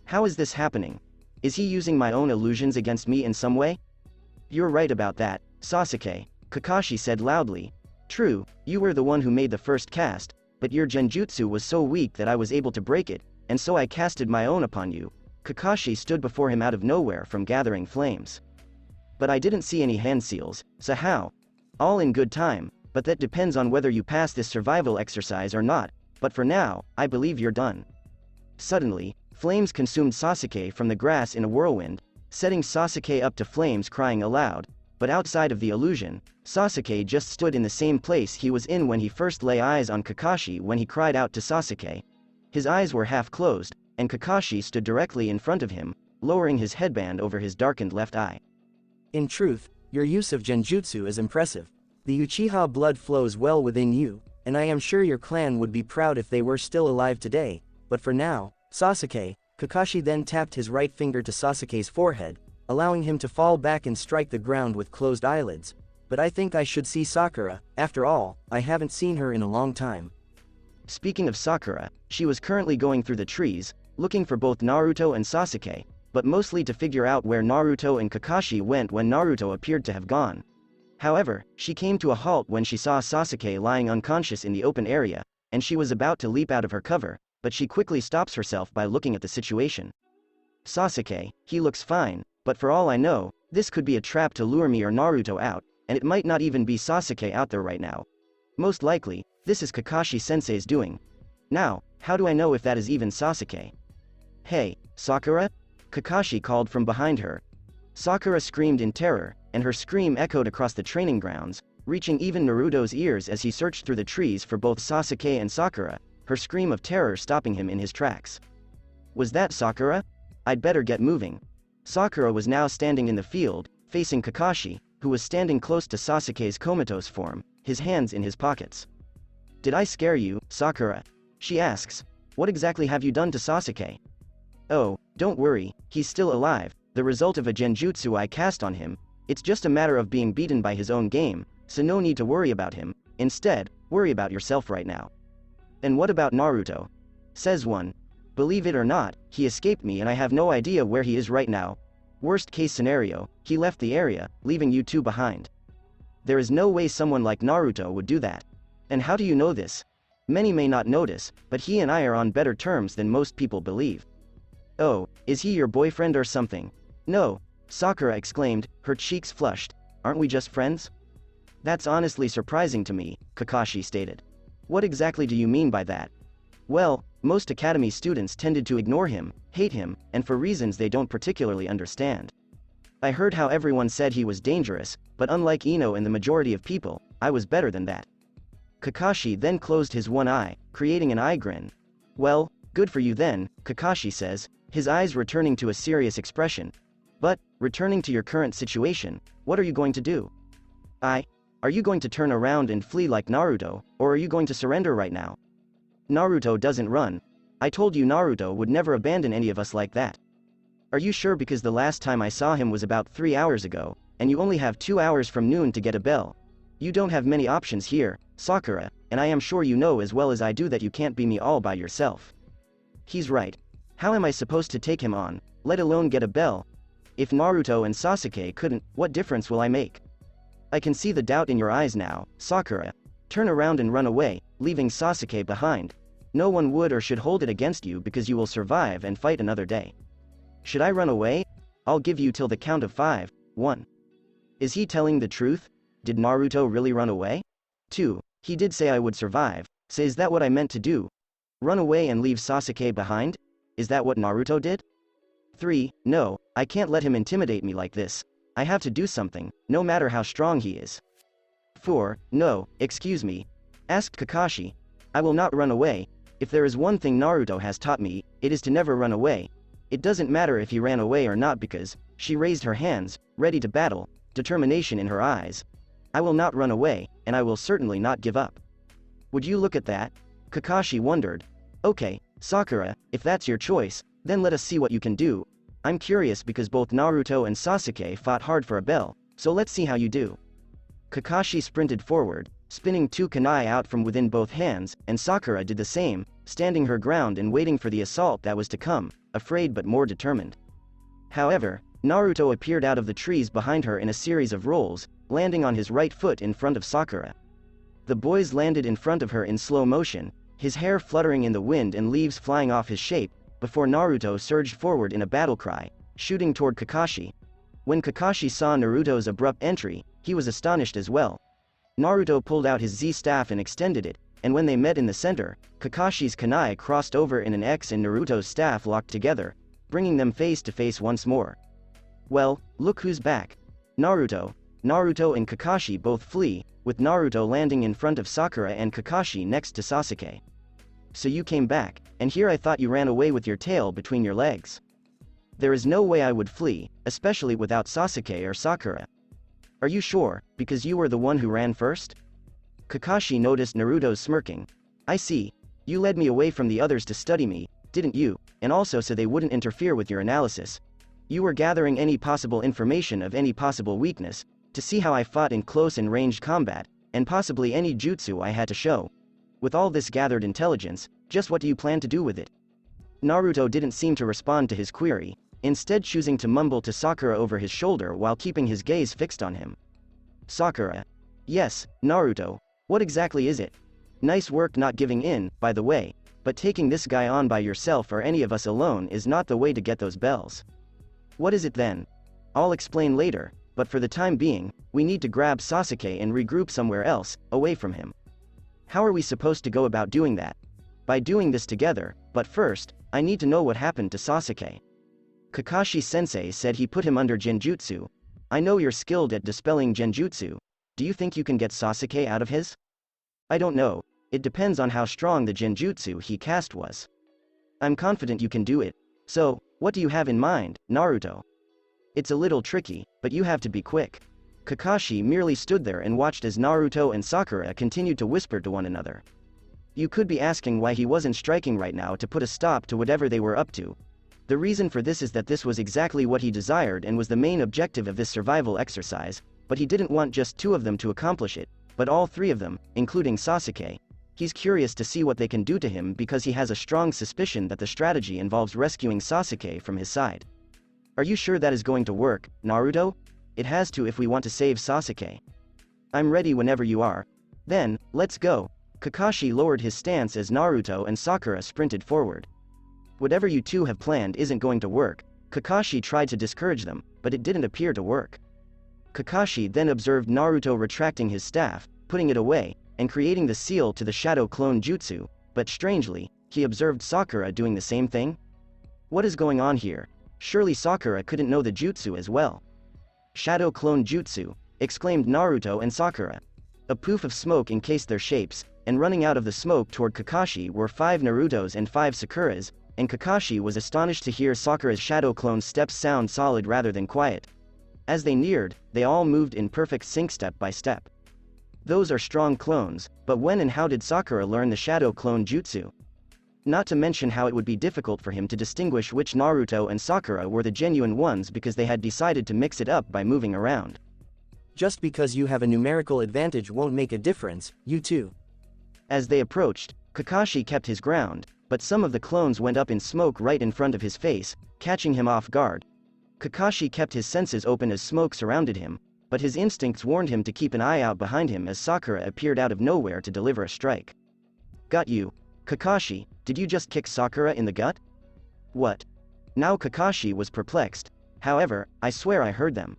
B: "How is this happening? Is he using my own illusions against me in some way?" "You're right about that, Sasuke," Kakashi said loudly. "True, you were the one who made the first cast, but your genjutsu was so weak that I was able to break it, and so I casted my own upon you." Kakashi stood before him out of nowhere from gathering flames. "But I didn't see any hand seals, so how?" "All in good time, but that depends on whether you pass this survival exercise or not, but for now, I believe you're done." Suddenly, flames consumed Sasuke from the grass in a whirlwind, setting Sasuke up to flames crying aloud, but outside of the illusion, Sasuke just stood in the same place he was in when he first lay eyes on Kakashi when he cried out to Sasuke. His eyes were half closed, and Kakashi stood directly in front of him, lowering his headband over his darkened left eye.
C: "In truth, your use of genjutsu is impressive. The Uchiha blood flows well within you, and I am sure your clan would be proud if they were still alive today, but for now, Sasuke," Kakashi then tapped his right finger to Sasuke's forehead, allowing him to fall back and strike the ground with closed eyelids. "But I think I should see Sakura, after all, I haven't seen her in a long time."
B: Speaking of Sakura, she was currently going through the trees, looking for both Naruto and Sasuke, but mostly to figure out where Naruto and Kakashi went when Naruto appeared to have gone. However, she came to a halt when she saw Sasuke lying unconscious in the open area, and she was about to leap out of her cover, but she quickly stops herself by looking at the situation. Sasuke, he looks fine, but for all I know, this could be a trap to lure me or Naruto out, and it might not even be Sasuke out there right now. Most likely, this is Kakashi sensei's doing. Now, how do I know if that is even Sasuke? Hey, Sakura? Kakashi called from behind her. Sakura screamed in terror, and her scream echoed across the training grounds, reaching even Naruto's ears as he searched through the trees for both Sasuke and Sakura, her scream of terror stopping him in his tracks. Was that Sakura? I'd better get moving. Sakura was now standing in the field, facing Kakashi, who was standing close to Sasuke's comatose form, his hands in his pockets. Did I scare you, Sakura? She asks. What exactly have you done to Sasuke? Oh, don't worry, he's still alive, the result of a genjutsu I cast on him. It's just a matter of being beaten by his own game, so no need to worry about him. Instead, worry about yourself right now. And what about Naruto? Says one. Believe it or not, he escaped me and I have no idea where he is right now. Worst case scenario, he left the area, leaving you two behind. There is no way someone like Naruto would do that. And how do you know this? Many may not notice, but he and I are on better terms than most people believe. Oh, is he your boyfriend or something? No, Sakura exclaimed, her cheeks flushed. Aren't we just friends? That's honestly surprising to me, Kakashi stated. What exactly do you mean by that? Well, most academy students tended to ignore him, hate him, and for reasons they don't particularly understand. I heard how everyone said he was dangerous, but unlike Ino and the majority of people, I was better than that. Kakashi then closed his one eye, creating an eye grin. Well, good for you then, Kakashi says, his eyes returning to a serious expression. But, returning to your current situation, what are you going to do? Are you going to turn around and flee like Naruto, or are you going to surrender right now? Naruto doesn't run. I told you Naruto would never abandon any of us like that. Are you sure? Because the last time I saw him was about 3 hours ago, and you only have 2 hours from noon to get a bell. You don't have many options here, Sakura, and I am sure you know as well as I do that you can't be me all by yourself. He's right. How am I supposed to take him on, let alone get a bell? If Naruto and Sasuke couldn't, what difference will I make? I can see the doubt in your eyes now, Sakura. Turn around and run away, leaving Sasuke behind. No one would or should hold it against you because you will survive and fight another day. Should I run away? I'll give you till the count of 5. 1. Is he telling the truth? Did Naruto really run away? 2. He did say I would survive, so is that what I meant to do? Run away and leave Sasuke behind? Is that what Naruto did? 3. No, I can't let him intimidate me like this. I have to do something, no matter how strong he is. 4. No, excuse me. Asked Kakashi. I will not run away. If there is one thing Naruto has taught me, it is to never run away. It doesn't matter if he ran away or not because, she raised her hands, ready to battle, determination in her eyes. I will not run away, and I will certainly not give up. Would you look at that? Kakashi wondered. Okay, Sakura, if that's your choice, then let us see what you can do. I'm curious because both Naruto and Sasuke fought hard for a bell, so let's see how you do. Kakashi sprinted forward, spinning 2 kunai out from within both hands, and Sakura did the same, standing her ground and waiting for the assault that was to come, afraid but more determined. However, Naruto appeared out of the trees behind her in a series of rolls, landing on his right foot in front of Sakura. The boys landed in front of her in slow motion, his hair fluttering in the wind and leaves flying off his shape, before Naruto surged forward in a battle cry, shooting toward Kakashi. When Kakashi saw Naruto's abrupt entry, he was astonished as well. Naruto pulled out his Z staff and extended it, and when they met in the center, Kakashi's kunai crossed over in an X and Naruto's staff locked together, bringing them face to face once more. Well, look who's back. Naruto. Naruto and Kakashi both flee, with Naruto landing in front of Sakura and Kakashi next to Sasuke. So you came back, and here I thought you ran away with your tail between your legs. There is no way I would flee, especially without Sasuke or Sakura. Are you sure, because you were the one who ran first? Kakashi noticed Naruto's smirking. I see. You led me away from the others to study me, didn't you, and also so they wouldn't interfere with your analysis. You were gathering any possible information of any possible weakness, to see how I fought in close and ranged combat, and possibly any jutsu I had to show. With all this gathered intelligence, just what do you plan to do with it? Naruto didn't seem to respond to his query, instead choosing to mumble to Sakura over his shoulder while keeping his gaze fixed on him. Sakura. Yes, Naruto. What exactly is it? Nice work not giving in, by the way, but taking this guy on by yourself or any of us alone is not the way to get those bells. What is it then? I'll explain later, but for the time being, we need to grab Sasuke and regroup somewhere else, away from him. How are we supposed to go about doing that? By doing this together, but first, I need to know what happened to Sasuke. Kakashi sensei said he put him under genjutsu. I know you're skilled at dispelling genjutsu. Do you think you can get Sasuke out of his? I don't know, it depends on how strong the genjutsu he cast was. I'm confident you can do it. So, what do you have in mind, Naruto? It's a little tricky, but you have to be quick. Kakashi merely stood there and watched as Naruto and Sakura continued to whisper to one another. You could be asking why he wasn't striking right now to put a stop to whatever they were up to. The reason for this is that this was exactly what he desired and was the main objective of this survival exercise, but he didn't want just two of them to accomplish it, but all three of them, including Sasuke. He's curious to see what they can do to him because he has a strong suspicion that the strategy involves rescuing Sasuke from his side. Are you sure that is going to work, Naruto? It has to if we want to save Sasuke. I'm ready whenever you are. Then, let's go. Kakashi lowered his stance as Naruto and Sakura sprinted forward. Whatever you two have planned isn't going to work. Kakashi tried to discourage them, but it didn't appear to work. Kakashi then observed Naruto retracting his staff, putting it away, and creating the seal to the shadow clone jutsu, but strangely, he observed Sakura doing the same thing. What is going on here? Surely Sakura couldn't know the jutsu as well. Shadow clone jutsu, exclaimed Naruto and Sakura. A poof of smoke encased their shapes, and running out of the smoke toward Kakashi were 5 Narutos and 5 Sakuras, and Kakashi was astonished to hear Sakura's shadow clone's steps sound solid rather than quiet. As they neared, they all moved in perfect sync step by step. Those are strong clones, but when and how did Sakura learn the shadow clone jutsu? Not to mention how it would be difficult for him to distinguish which Naruto and Sakura were the genuine ones because they had decided to mix it up by moving around.
C: Just because you have a numerical advantage won't make a difference, you too.
B: As they approached, Kakashi kept his ground, but some of the clones went up in smoke right in front of his face, catching him off guard. Kakashi kept his senses open as smoke surrounded him, but his instincts warned him to keep an eye out behind him as Sakura appeared out of nowhere to deliver a strike. Got you. Kakashi, did you just kick Sakura in the gut? What? Now Kakashi was perplexed. However, I swear I heard them.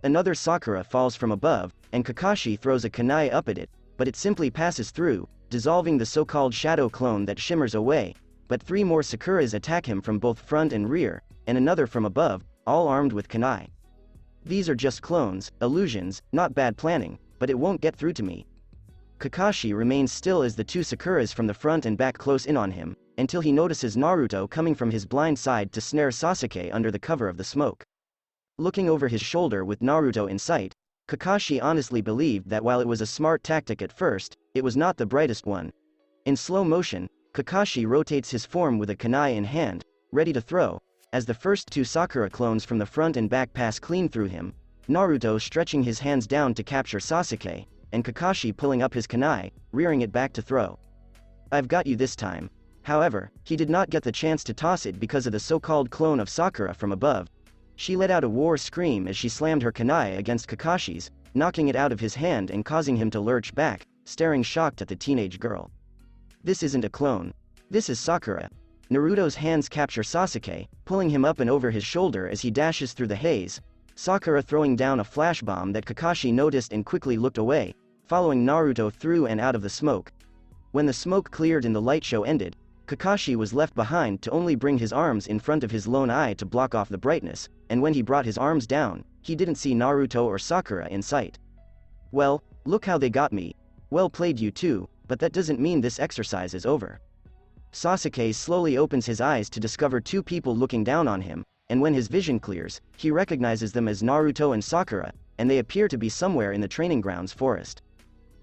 B: Another Sakura falls from above, and Kakashi throws a kunai up at it, but it simply passes through, dissolving the so-called shadow clone that shimmers away, but 3 more Sakuras attack him from both front and rear, and another from above, all armed with kunai. These are just clones, illusions, not bad planning, but it won't get through to me. Kakashi remains still as the 2 Sakuras from the front and back close in on him, until he notices Naruto coming from his blind side to snare Sasuke under the cover of the smoke. Looking over his shoulder with Naruto in sight, Kakashi honestly believed that while it was a smart tactic at first, it was not the brightest one. In slow motion, Kakashi rotates his form with a kunai in hand, ready to throw, as the first 2 Sakura clones from the front and back pass clean through him, Naruto stretching his hands down to capture Sasuke, and Kakashi pulling up his kunai, rearing it back to throw. I've got you this time. However, he did not get the chance to toss it because of the so-called clone of Sakura from above. She let out a war scream as she slammed her kunai against Kakashi's, knocking it out of his hand and causing him to lurch back, staring shocked at the teenage girl. This isn't a clone. This is Sakura. Naruto's hands capture Sasuke, pulling him up and over his shoulder as he dashes through the haze, Sakura throwing down a flash bomb that Kakashi noticed and quickly looked away, following Naruto through and out of the smoke. When the smoke cleared and the light show ended, Kakashi was left behind to only bring his arms in front of his lone eye to block off the brightness, and when he brought his arms down, he didn't see Naruto or Sakura in sight. Well, look how they got me. Well played you two, but that doesn't mean this exercise is over. Sasuke slowly opens his eyes to discover 2 people looking down on him, and when his vision clears, he recognizes them as Naruto and Sakura, and they appear to be somewhere in the training grounds forest.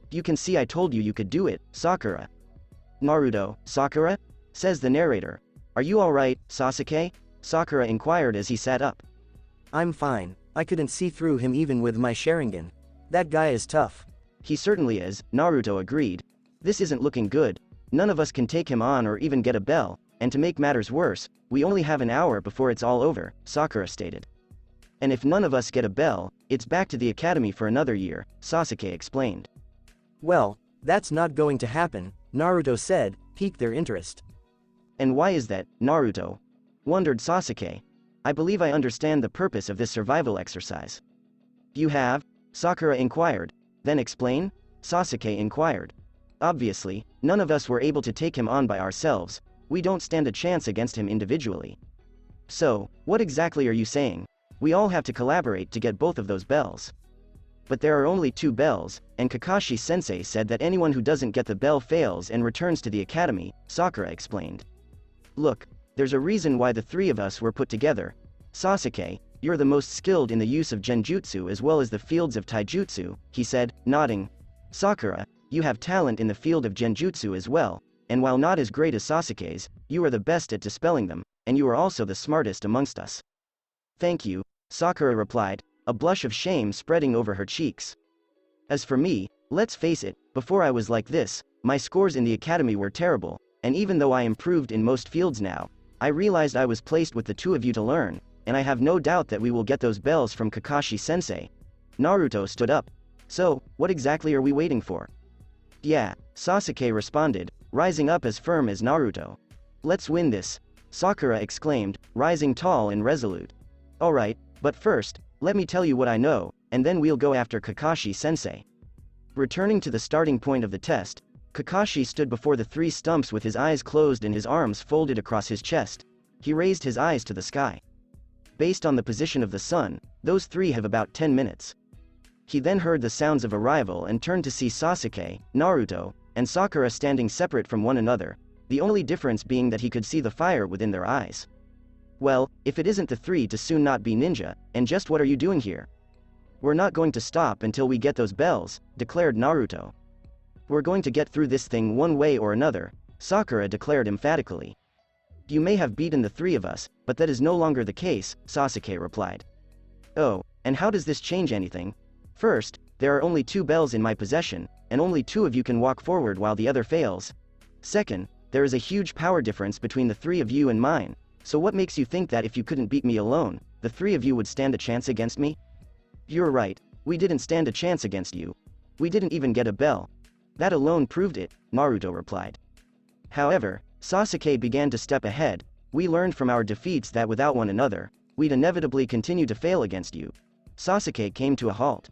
B: You can see I told you could do it, Sakura. Naruto, Sakura? Says the narrator. Are you alright, Sasuke? Sakura inquired as he sat up.
C: I'm fine, I couldn't see through him even with my Sharingan. That guy is tough.
B: He certainly is, Naruto agreed. This isn't looking good. None of us can take him on or even get a bell, and to make matters worse, we only have an hour before it's all over, Sakura stated. And if none of us get a bell, it's back to the academy for another year, Sasuke explained.
C: Well, that's not going to happen, Naruto said, piqued their interest.
B: And why is that, Naruto? Wondered Sasuke. I believe I understand the purpose of this survival exercise. You have? Sakura inquired. Then explain? Sasuke inquired. Obviously, none of us were able to take him on by ourselves, we don't stand a chance against him individually. So, what exactly are you saying? We all have to collaborate to get both of those bells. But there are only 2 bells, and Kakashi sensei said that anyone who doesn't get the bell fails and returns to the academy, Sakura explained. Look, there's a reason why the 3 of us were put together. Sasuke, you're the most skilled in the use of genjutsu as well as the fields of taijutsu, he said, nodding. Sakura, you have talent in the field of genjutsu as well, and while not as great as Sasuke's, you are the best at dispelling them, and you are also the smartest amongst us. Thank you, Sakura replied, a blush of shame spreading over her cheeks. As for me, let's face it, before I was like this, my scores in the academy were terrible, and even though I improved in most fields now, I realized I was placed with the 2 of you to learn, and I have no doubt that we will get those bells from Kakashi sensei. Naruto stood up. So, what exactly are we waiting for? Yeah, Sasuke responded, rising up as firm as Naruto. Let's win this, Sakura exclaimed, rising tall and resolute. Alright, but first, let me tell you what I know, and then we'll go after Kakashi sensei. Returning to the starting point of the test, Kakashi stood before the 3 stumps with his eyes closed and his arms folded across his chest. He raised his eyes to the sky. Based on the position of the sun, those 3 have about 10 minutes. He then heard the sounds of arrival and turned to see Sasuke, Naruto, and Sakura standing separate from one another, the only difference being that he could see the fire within their eyes. Well, if it isn't the 3 to soon not be ninja, and just what are you doing here? We're not going to stop until we get those bells, declared Naruto. We're going to get through this thing one way or another, Sakura declared emphatically. You may have beaten the 3 of us, but that is no longer the case, Sasuke replied. Oh, and how does this change anything? First, there are only 2 bells in my possession, and only 2 of you can walk forward while the other fails. Second, there is a huge power difference between the 3 of you and mine, so what makes you think that if you couldn't beat me alone, the 3 of you would stand a chance against me? You're right, we didn't stand a chance against you. We didn't even get a bell. That alone proved it, Naruto replied. However, Sasuke began to step ahead. We learned from our defeats that without one another, we'd inevitably continue to fail against you. Sasuke came to a halt.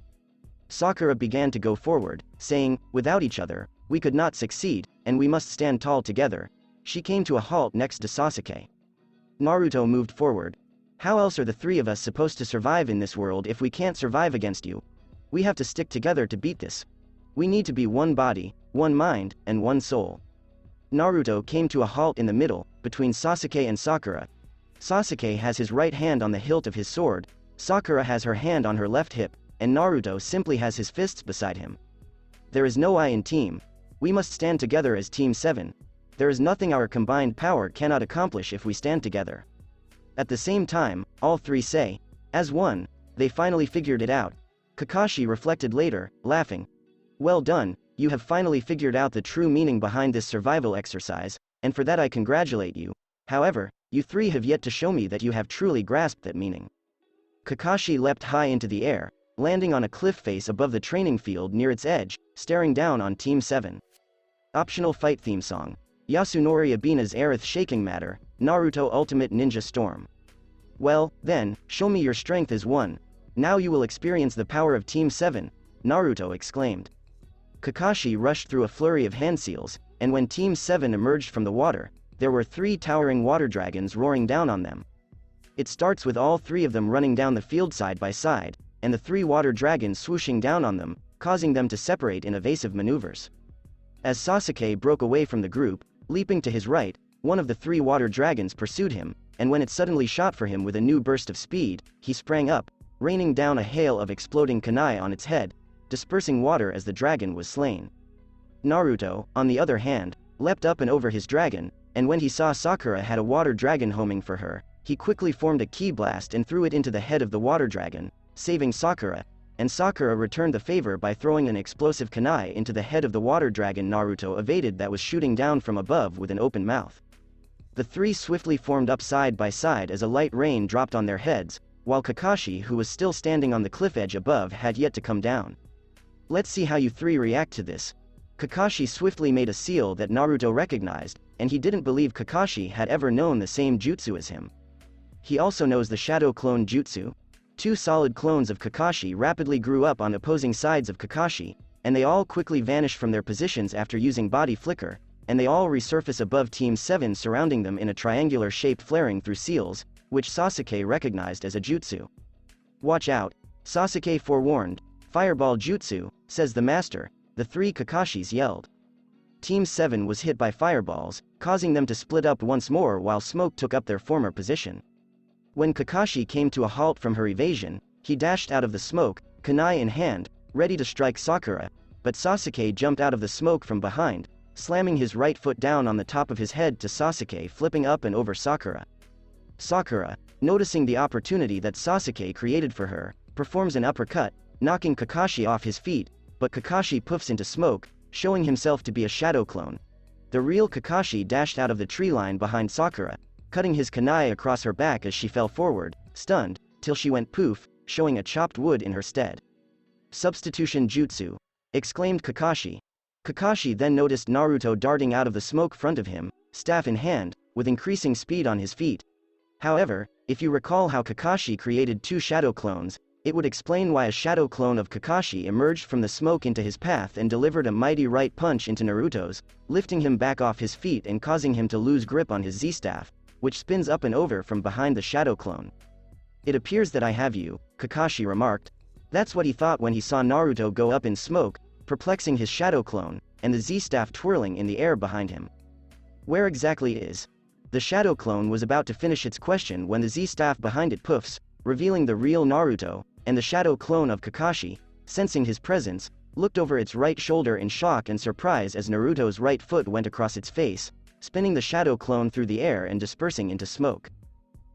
B: Sakura began to go forward, saying, without each other, we could not succeed, and we must stand tall together. She came to a halt next to Sasuke. Naruto moved forward. How else are the 3 of us supposed to survive in this world if we can't survive against you? We have to stick together to beat this. We need to be one body, one mind, and one soul. Naruto came to a halt in the middle, between Sasuke and Sakura. Sasuke has his right hand on the hilt of his sword, Sakura has her hand on her left hip, and Naruto simply has his fists beside him. There is no I in team. We must stand together as Team 7. There is nothing our combined power cannot accomplish if we stand together. At the same time, all 3 say, as one, they finally figured it out. Kakashi reflected later, laughing. Well done, you have finally figured out the true meaning behind this survival exercise, and for that I congratulate you. However, you 3 have yet to show me that you have truly grasped that meaning. Kakashi leapt high into the air, landing on a cliff face above the training field near its edge, staring down on Team 7. Optional fight theme song. Yasunori Ibina's Aerith Shaking Matter, Naruto Ultimate Ninja Storm. Well, then, show me your strength as one. Now you will experience the power of Team 7, Naruto exclaimed. Kakashi rushed through a flurry of hand seals, and when Team 7 emerged from the water, there were 3 towering water dragons roaring down on them. It starts with all 3 of them running down the field side by side, and the 3 water dragons swooshing down on them, causing them to separate in evasive maneuvers. As Sasuke broke away from the group, leaping to his right, one of the 3 water dragons pursued him, and when it suddenly shot for him with a new burst of speed, he sprang up, raining down a hail of exploding kunai on its head, dispersing water as the dragon was slain. Naruto, on the other hand, leapt up and over his dragon, and when he saw Sakura had a water dragon homing for her, he quickly formed a ki blast and threw it into the head of the water dragon, saving Sakura, and Sakura returned the favor by throwing an explosive kunai into the head of the water dragon Naruto evaded that was shooting down from above with an open mouth. The 3 swiftly formed up side by side as a light rain dropped on their heads, while Kakashi, who was still standing on the cliff edge above, had yet to come down. Let's see how you three react to this. Kakashi swiftly made a seal that Naruto recognized, and he didn't believe Kakashi had ever known the same jutsu as him. He also knows the shadow clone jutsu. Two solid clones of Kakashi rapidly grew up on opposing sides of Kakashi, and they all quickly vanish from their positions after using body flicker, and they all resurface above Team 7, surrounding them in a triangular shape flaring through seals, which Sasuke recognized as a jutsu. Watch out, Sasuke forewarned. Fireball jutsu, says the master, the three Kakashis yelled. Team 7 was hit by fireballs, causing them to split up once more while smoke took up their former position. When Kakashi came to a halt from her evasion, he dashed out of the smoke, kunai in hand, ready to strike Sakura, but Sasuke jumped out of the smoke from behind, slamming his right foot down on the top of his head to Sasuke, flipping up and over Sakura. Sakura, noticing the opportunity that Sasuke created for her, performs an uppercut, knocking Kakashi off his feet, but Kakashi puffs into smoke, showing himself to be a shadow clone. The real Kakashi dashed out of the tree line behind Sakura, cutting his kunai across her back as she fell forward, stunned, till she went poof, showing a chopped wood in her stead. Substitution jutsu, exclaimed Kakashi. Kakashi then noticed Naruto darting out of the smoke front of him, staff in hand, with increasing speed on his feet. However, if you recall how Kakashi created two shadow clones, it would explain why a shadow clone of Kakashi emerged from the smoke into his path and delivered a mighty right punch into Naruto's, lifting him back off his feet and causing him to lose grip on his Z-staff, which spins up and over from behind the shadow clone. It appears that I have you, Kakashi remarked. That's what he thought when he saw Naruto go up in smoke, perplexing his shadow clone, and the Z-staff twirling in the air behind him. Where exactly is? The shadow clone was about to finish its question when the Z-staff behind it puffs, revealing the real Naruto, and the shadow clone of Kakashi, sensing his presence, looked over its right shoulder in shock and surprise as Naruto's right foot went across its face, spinning the shadow clone through the air and dispersing into smoke.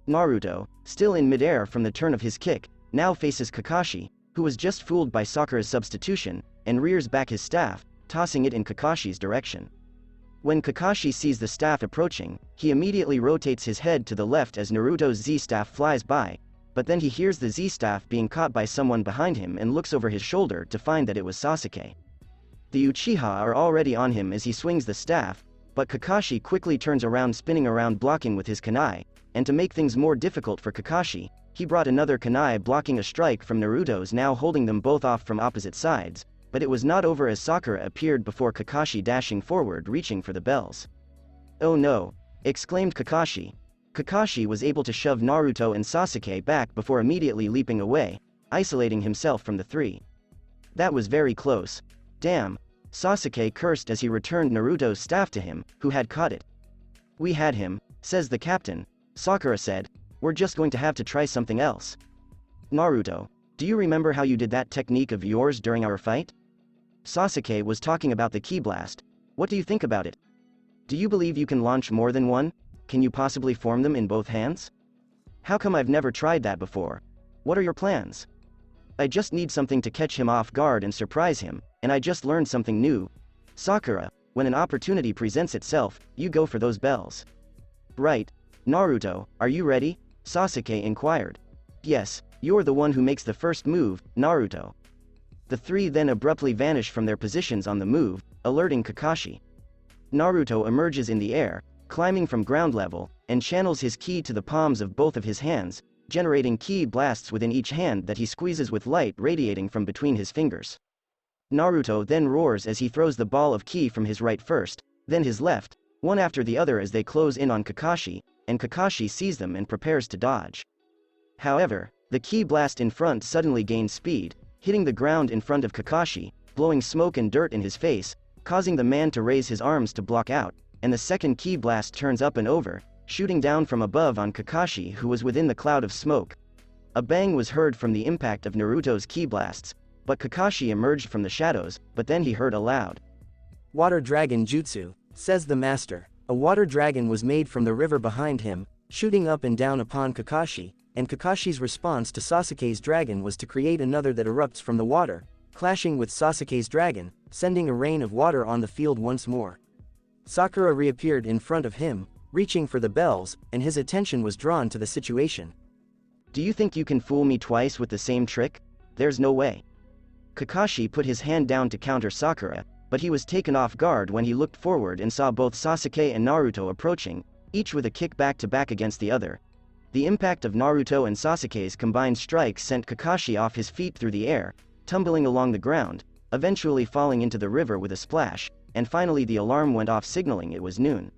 B: Naruto, still in midair from the turn of his kick, now faces Kakashi, who was just fooled by Sakura's substitution, and rears back his staff, tossing it in Kakashi's direction. When Kakashi sees the staff approaching, he immediately rotates his head to the left as Naruto's Z-staff flies by, but then he hears the Z-staff being caught by someone behind him and looks over his shoulder to find that it was Sasuke. The Uchiha are already on him as he swings the staff, but Kakashi quickly turns around, spinning around blocking with his kunai, and to make things more difficult for Kakashi, he brought another kunai blocking a strike from Naruto's, now holding them both off from opposite sides, but it was not over as Sakura appeared before Kakashi, dashing forward reaching for the bells. Oh no! Exclaimed Kakashi. Kakashi was able to shove Naruto and Sasuke back before immediately leaping away, isolating himself from the three. That was very close. Damn! Sasuke cursed as he returned Naruto's staff to him, who had caught it. We had him, says the captain. Sakura said, we're just going to have to try something else. Naruto, do you remember how you did that technique of yours during our fight? Sasuke was talking about the ki blast. What do you think about it? Do you believe you can launch more than one? Can you possibly form them in both hands? How come I've never tried that before? What are your plans? I just need something to catch him off guard and surprise him, and I just learned something new. Sakura, when an opportunity presents itself, you go for those bells. Right. Naruto, are you ready? Sasuke inquired. Yes, you're the one who makes the first move, Naruto. The three then abruptly vanish from their positions on the move, alerting Kakashi. Naruto emerges in the air, climbing from ground level, and channels his ki to the palms of both of his hands, generating ki blasts within each hand that he squeezes with light radiating from between his fingers. Naruto then roars as he throws the ball of ki from his right first, then his left, one after the other as they close in on Kakashi, and Kakashi sees them and prepares to dodge. However, the ki blast in front suddenly gains speed, hitting the ground in front of Kakashi, blowing smoke and dirt in his face, causing the man to raise his arms to block out, and the second ki blast turns up and over, shooting down from above on Kakashi, who was within the cloud of smoke. A bang was heard from the impact of Naruto's ki blasts, but Kakashi emerged from the shadows, but then he heard a loud
C: Water Dragon Jutsu, says the master. A water dragon was made from the river behind him, shooting up and down upon Kakashi, and Kakashi's response to Sasuke's dragon was to create another that erupts from the water, clashing with Sasuke's dragon, sending a rain of water on the field once more. Sakura reappeared in front of him, reaching for the bells, and his attention was drawn to the situation.
B: Do you think you can fool me twice with the same trick? There's no way. Kakashi put his hand down to counter Sakura, but he was taken off guard when he looked forward and saw both Sasuke and Naruto approaching, each with a kick back-to-back against the other. The impact of Naruto and Sasuke's combined strikes sent Kakashi off his feet through the air, tumbling along the ground, eventually falling into the river with a splash, and finally the alarm went off signaling it was noon.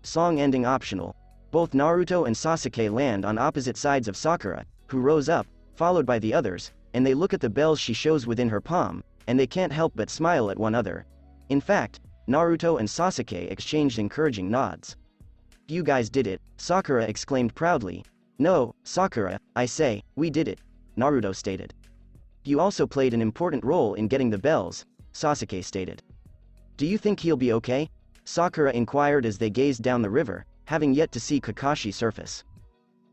B: Song ending optional. Both Naruto and Sasuke land on opposite sides of Sakura, who rose up, followed by the others, and they look at the bells she shows within her palm, and they can't help but smile at one another. In fact, Naruto and Sasuke exchanged encouraging nods. You guys did it, Sakura exclaimed proudly. No, Sakura, I say, we did it, Naruto stated. You also played an important role in getting the bells, Sasuke stated. Do you think he'll be okay? Sakura inquired as they gazed down the river, having yet to see Kakashi surface.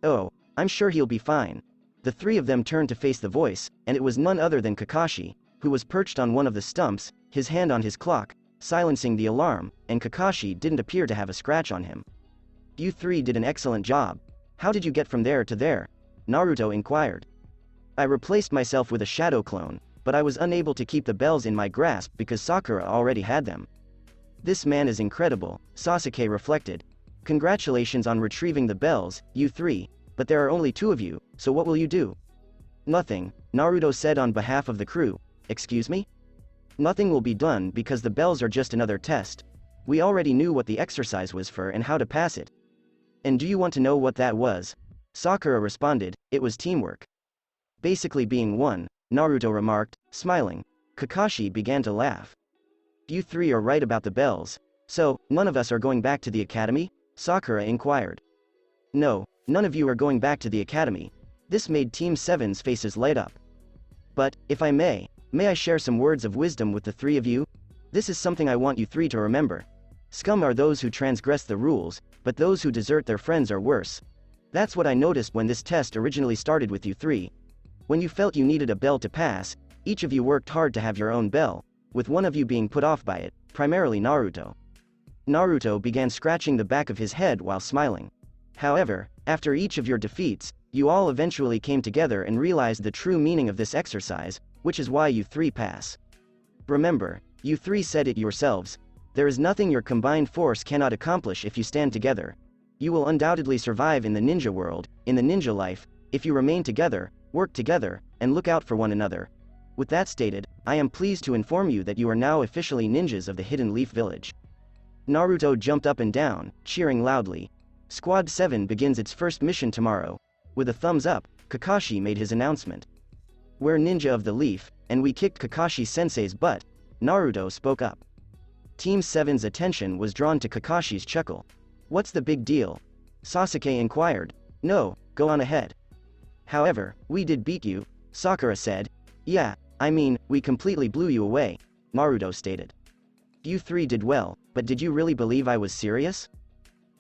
B: Oh, I'm sure he'll be fine. The three of them turned to face the voice, and it was none other than Kakashi, who was perched on one of the stumps, his hand on his clock, silencing the alarm, and Kakashi didn't appear to have a scratch on him. You three did an excellent job. How did you get from there to there? Naruto inquired. I replaced myself with a shadow clone, but I was unable to keep the bells in my grasp because Sakura already had them. This man is incredible, Sasuke reflected. Congratulations on retrieving the bells, you three, but there are only two of you, so what will you do? Nothing, Naruto said on behalf of the crew. Excuse me? Nothing will be done because the bells are just another test. We already knew what the exercise was for and how to pass it. And do you want to know what that was? Sakura responded, it was teamwork. Basically being one, Naruto remarked, smiling. Kakashi began to laugh. You three are right about the bells. So, none of us are going back to the academy? Sakura inquired. No, none of you are going back to the academy. This made Team 7's faces light up. But, if I may I share some words of wisdom with the three of you? This is something I want you three to remember. Scum are those who transgress the rules, but those who desert their friends are worse. That's what I noticed when this test originally started with you three. When you felt you needed a bell to pass, each of you worked hard to have your own bell, with one of you being put off by it, primarily Naruto. Naruto began scratching the back of his head while smiling. However, after each of your defeats, you all eventually came together and realized the true meaning of this exercise, which is why you three pass. Remember, you three said it yourselves, there is nothing your combined force cannot accomplish if you stand together. You will undoubtedly survive in the ninja world, in the ninja life, if you remain together, work together, and look out for one another. With that stated, I am pleased to inform you that you are now officially ninjas of the Hidden Leaf Village. Naruto jumped up and down, cheering loudly. Squad 7 begins its first mission tomorrow. With a thumbs up, Kakashi made his announcement. We're ninja of the leaf, and we kicked Kakashi sensei's butt, Naruto spoke up. Team 7's attention was drawn to Kakashi's chuckle. What's the big deal? Sasuke inquired. No, go on ahead. However, we did beat you, Sakura said. Yeah, I mean, we completely blew you away, Naruto stated. You three did well, but did you really believe I was serious?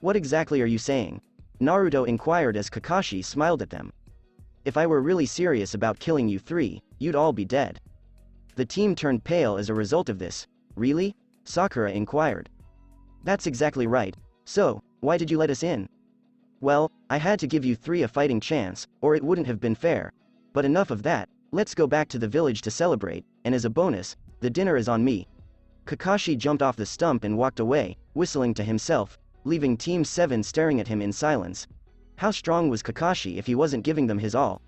B: What exactly are you saying? Naruto inquired as Kakashi smiled at them. If I were really serious about killing you three, you'd all be dead. The team turned pale as a result of this. Really? Sakura inquired. That's exactly right. So, why did you let us in? Well, I had to give you three a fighting chance, or it wouldn't have been fair. But enough of that, let's go back to the village to celebrate, and as a bonus, the dinner is on me. Kakashi jumped off the stump and walked away, whistling to himself, leaving Team 7 staring at him in silence. How strong was Kakashi if he wasn't giving them his all?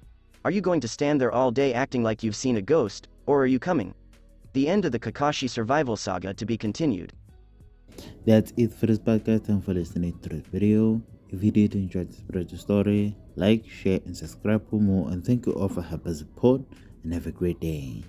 B: Are you going to stand there all day acting like you've seen a ghost, or are you coming? The end of the Kakashi survival saga to be continued.
A: That's it for this podcast and for listening to this video. If you did enjoy this project story, like, share, and subscribe for more. And thank you all for helping support, and have a great day.